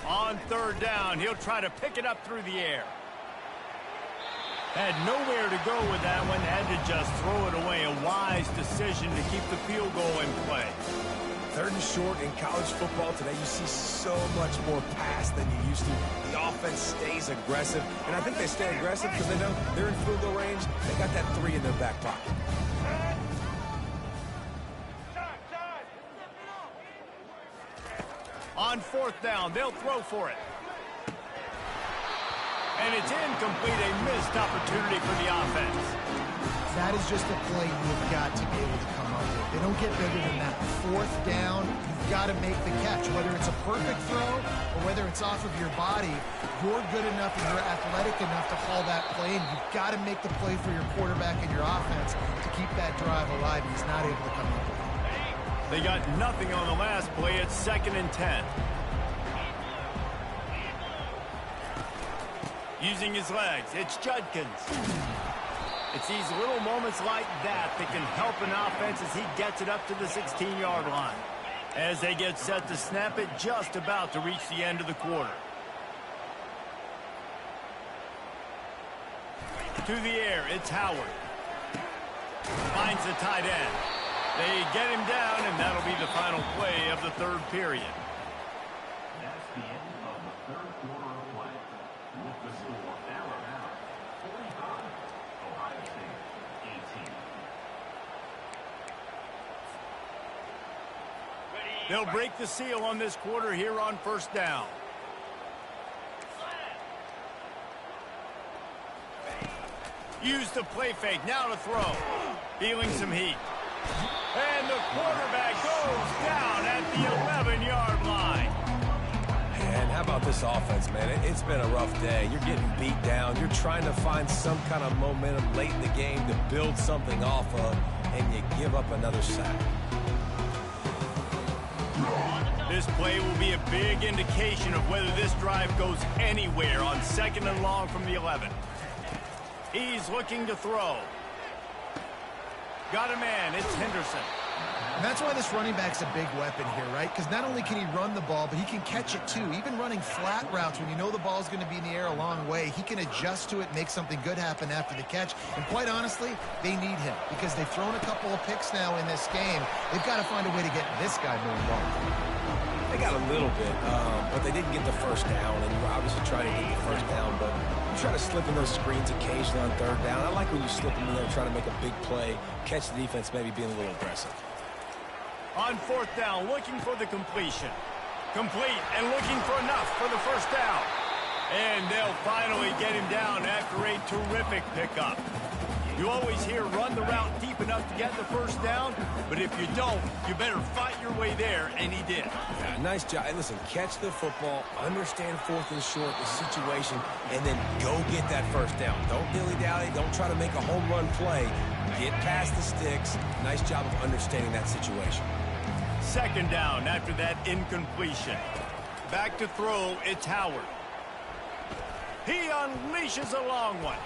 On third down, he'll try to pick it up through the air. Had nowhere to go with that one, had to just throw it away. A wise decision to keep the field goal in play. Third and short in college football today, you see so much more pass than you used to. The offense stays aggressive, and I think they stay aggressive because they know they're in field goal range. They got that 3 in their back pocket. On fourth down, they'll throw for it. And it's incomplete, a missed opportunity for the offense. That is just a play you've got to be able to come up with. They don't get bigger than that. Fourth down, you've got to make the catch. Whether it's a perfect throw or whether it's off of your body, you're good enough and you're athletic enough to haul that play, and you've got to make the play for your quarterback and your offense to keep that drive alive. He's not able to come up with it. They got nothing on the last play. It's 2nd and 10. Using his legs, it's Judkins. It's these little moments like that that can help an offense as he gets it up to the 16-yard line. As they get set to snap it, just about to reach the end of the quarter. To the air, it's Howard. Finds the tight end. They get him down, and that'll be the final play of the third period. That's the end of the third quarter of play. With the score, Alabama 45, Ohio State 18. They'll break the seal on this quarter here on first down. Use the play fake, now to throw. Feeling some heat. And the quarterback goes down at the 11-yard line. And how about this offense, man? It's been a rough day. You're getting beat down. You're trying to find some kind of momentum late in the game to build something off of, and you give up another sack. This play will be a big indication of whether this drive goes anywhere on 2nd and long from the 11. He's looking to throw. Got a man, it's Henderson. And that's why this running back's a big weapon here, right? Because not only can he run the ball, but he can catch it too. Even running flat routes when you know the ball's going to be in the air a long way, he can adjust to it, make something good happen after the catch. And quite honestly, they need him because they've thrown a couple of picks now in this game. They've got to find a way to get this guy more involved. They got a little bit, but they didn't get the first down, and you were obviously trying to get the first down, but you try to slip in those screens occasionally on 3rd down. I like when you slip in there trying to make a big play, catch the defense, maybe being a little aggressive. On 4th down, looking for the completion. Complete and looking for enough for the first down. And they'll finally get him down after a terrific pickup. You always hear run the route deep enough to get the first down, but if you don't, you better fight your way there, and he did. Yeah, nice job. Hey, listen, catch the football, understand 4th and short, the situation, and then go get that first down. Don't dilly-dally. Don't try to make a home run play. Get past the sticks. Nice job of understanding that situation. 2nd down after that incompletion. Back to throw, it's Howard. He unleashes a long one.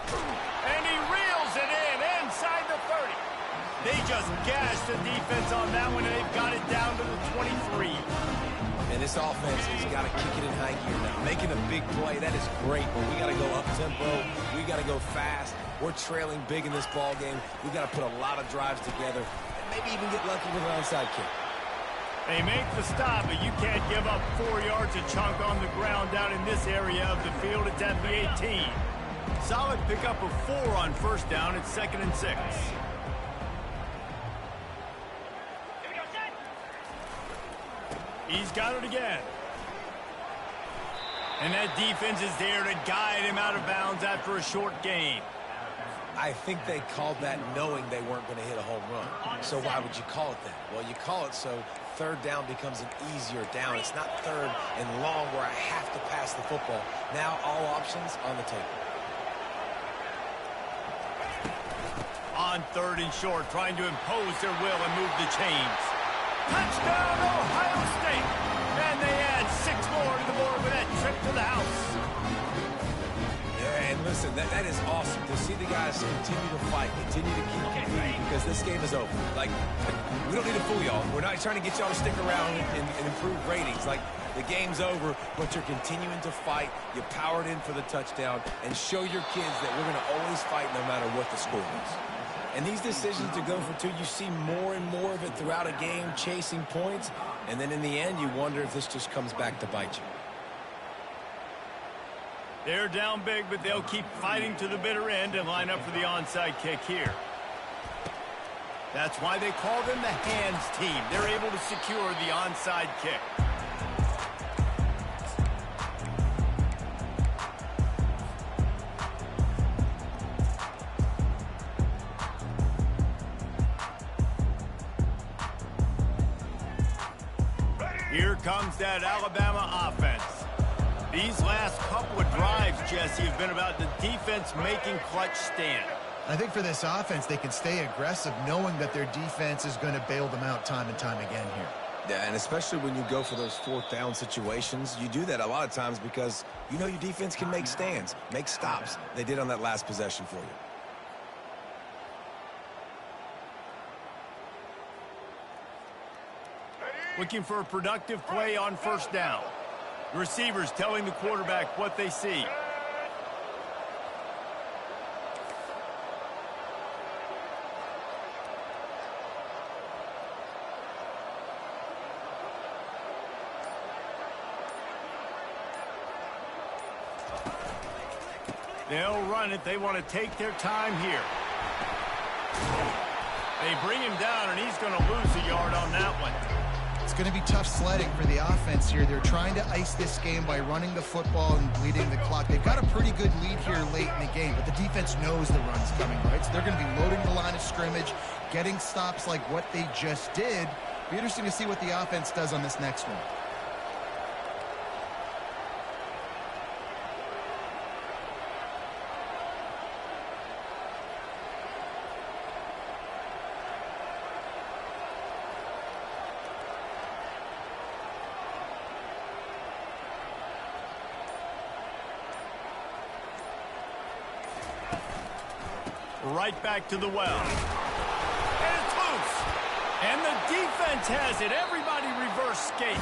And he reels it in inside the 30. They just gashed the defense on that one, and they've got it down to the 23. And this offense has got to kick it in high gear now. Making a big play, that is great, but we got to go up-tempo. We got to go fast. We're trailing big in this ball game. We got to put a lot of drives together and maybe even get lucky with an onside kick. They make the stop, but you can't give up 4 yards a chunk on the ground down in this area of the field. It's at the 18. Solid pickup of 4 on 1st down. It's 2nd and 6. Here we go, set. He's got it again. And that defense is there to guide him out of bounds after a short gain. I think they called that knowing they weren't going to hit a home run. So why would you call it that? Well, you call it so 3rd down becomes an easier down. It's not 3rd and long where I have to pass the football. Now all options on the table. On 3rd and short, trying to impose their will and move the chains. Touchdown, Ohio State! And they add 6 more to the board with that trip to the house. Yeah, and listen, that is awesome to see the guys continue to fight, continue to keep competing, because this game is over. Like, we don't need to fool y'all. We're not trying to get y'all to stick around and improve ratings. Like, the game's over, but you're continuing to fight. You powered in for the touchdown, and show your kids that we're going to always fight no matter what the score is. And these decisions to go for 2, you see more and more of it throughout a game, chasing points, and then in the end, you wonder if this just comes back to bite you. They're down big, but they'll keep fighting to the bitter end and line up for the onside kick here. That's why they call them the hands team. They're able to secure the onside kick. Here comes that Alabama offense. These last couple of drives, Jesse, have been about the defense making clutch stand. I think for this offense, they can stay aggressive knowing that their defense is going to bail them out time and time again here. Yeah, and especially when you go for those 4th down situations, you do that a lot of times because you know your defense can make stands, make stops. They did on that last possession for you. Looking for a productive play on 1st down. The receivers telling the quarterback what they see. They'll run it. They want to take their time here. They bring him down, and he's going to lose a yard on that one. It's going to be tough sledding for the offense here. They're trying to ice this game by running the football and bleeding the clock. They've got a pretty good lead here late in the game, but the defense knows the run's coming, right? So they're going to be loading the line of scrimmage, getting stops like what they just did. Be interesting to see what the offense does on this next one. Right back to the well. And it's loose. And the defense has it. Everybody reverse skate.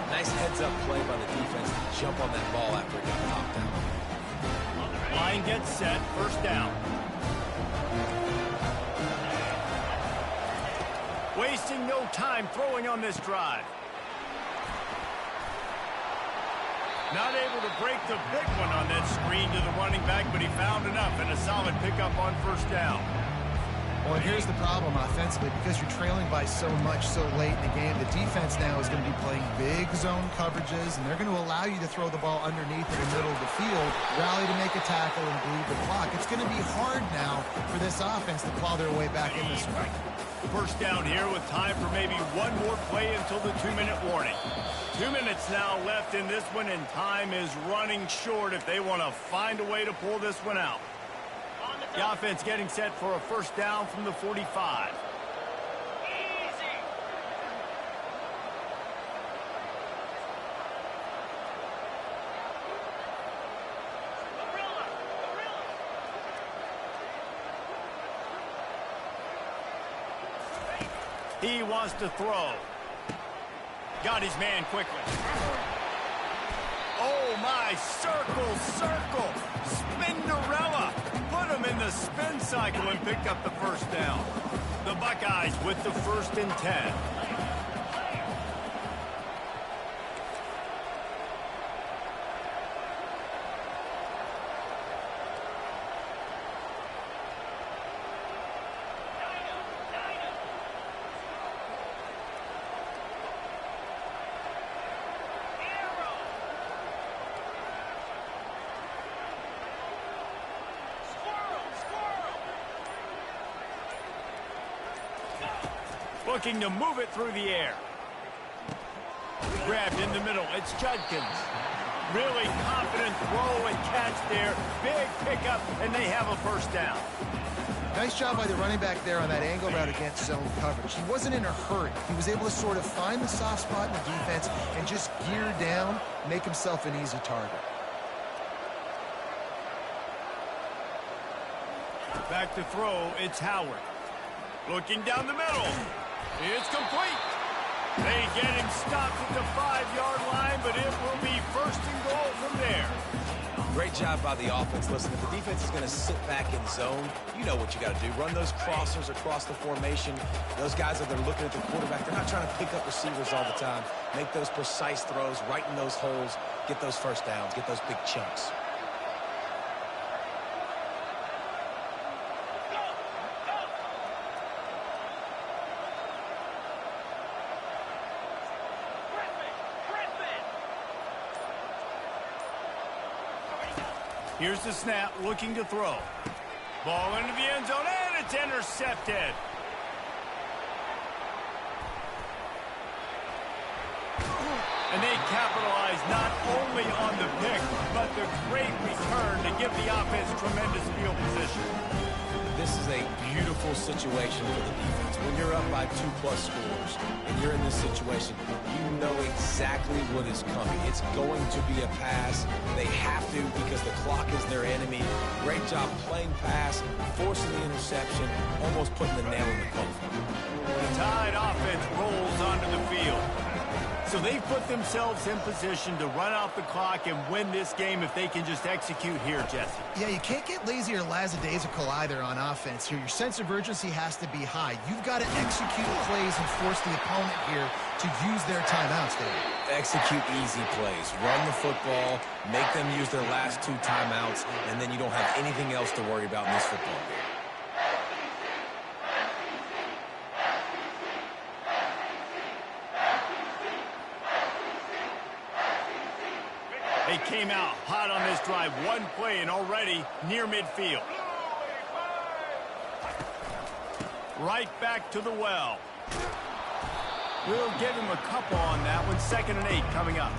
Nice heads-up play by the defense to jump on that ball after it got knocked out. Line gets set. First down. Wasting no time throwing on this drive. Not able to break the big one on that screen to the running back, but he found enough and a solid pickup on first down. Well, and here's the problem offensively, because you're trailing by so much so late in the game, the defense now is going to be playing big zone coverages, and they're going to allow you to throw the ball underneath in the middle of the field, rally to make a tackle, and bleed the clock. It's going to be hard now for this offense to claw their way back in this one. First down here with time for maybe one more play until the 2-minute warning. 2 minutes now left in this one, and time is running short if they want to find a way to pull this one out. The offense getting set for a first down from the 45. He wants to throw. Got his man quickly. Oh, my. Circle, circle. Spinderella. Put him in the spin cycle and picked up the first down. The Buckeyes with the 1st and 10. Looking to move it through the air. Grabbed in the middle. It's Judkins. Really confident throw and catch there. Big pickup, and they have a first down. Nice job by the running back there on that angle route against zone coverage. He wasn't in a hurry. He was able to sort of find the soft spot in the defense and just gear down, make himself an easy target. Back to throw, it's Howard. Looking down the middle. It's complete. They get him stopped at the 5-yard line, but it will be 1st and goal from there. Great job by the offense. Listen, if the defense is going to sit back in zone, you know what you got to do. Run those crossers across the formation. Those guys that are looking at the quarterback, they're not trying to pick up receivers all the time. Make those precise throws, right in those holes, get those first downs, get those big chunks. Here's the snap, looking to throw. Ball into the end zone, and it's intercepted. And they capitalize not only on the pick, but the great return to give the offense tremendous field position. This is a beautiful situation for the defense. When you're up by 2+ scores and you're in this situation, you know exactly what is coming. It's going to be a pass. They have to because the clock is their enemy. Great job playing pass, forcing the interception, almost putting the nail in the coffin. The Tide offense rolls onto the field. So they've put themselves in position to run out the clock and win this game if they can just execute here, Jesse. Yeah, you can't get lazy or lackadaisical either on offense here. Your sense of urgency has to be high. You've got to execute plays and force the opponent here to use their timeouts, David. Execute easy plays. Run the football, make them use their last 2 timeouts, and then you don't have anything else to worry about in this football game. They came out hot on this drive. One play and already near midfield. Right back to the well. We'll give him a couple on that one. 2nd and 8 coming up.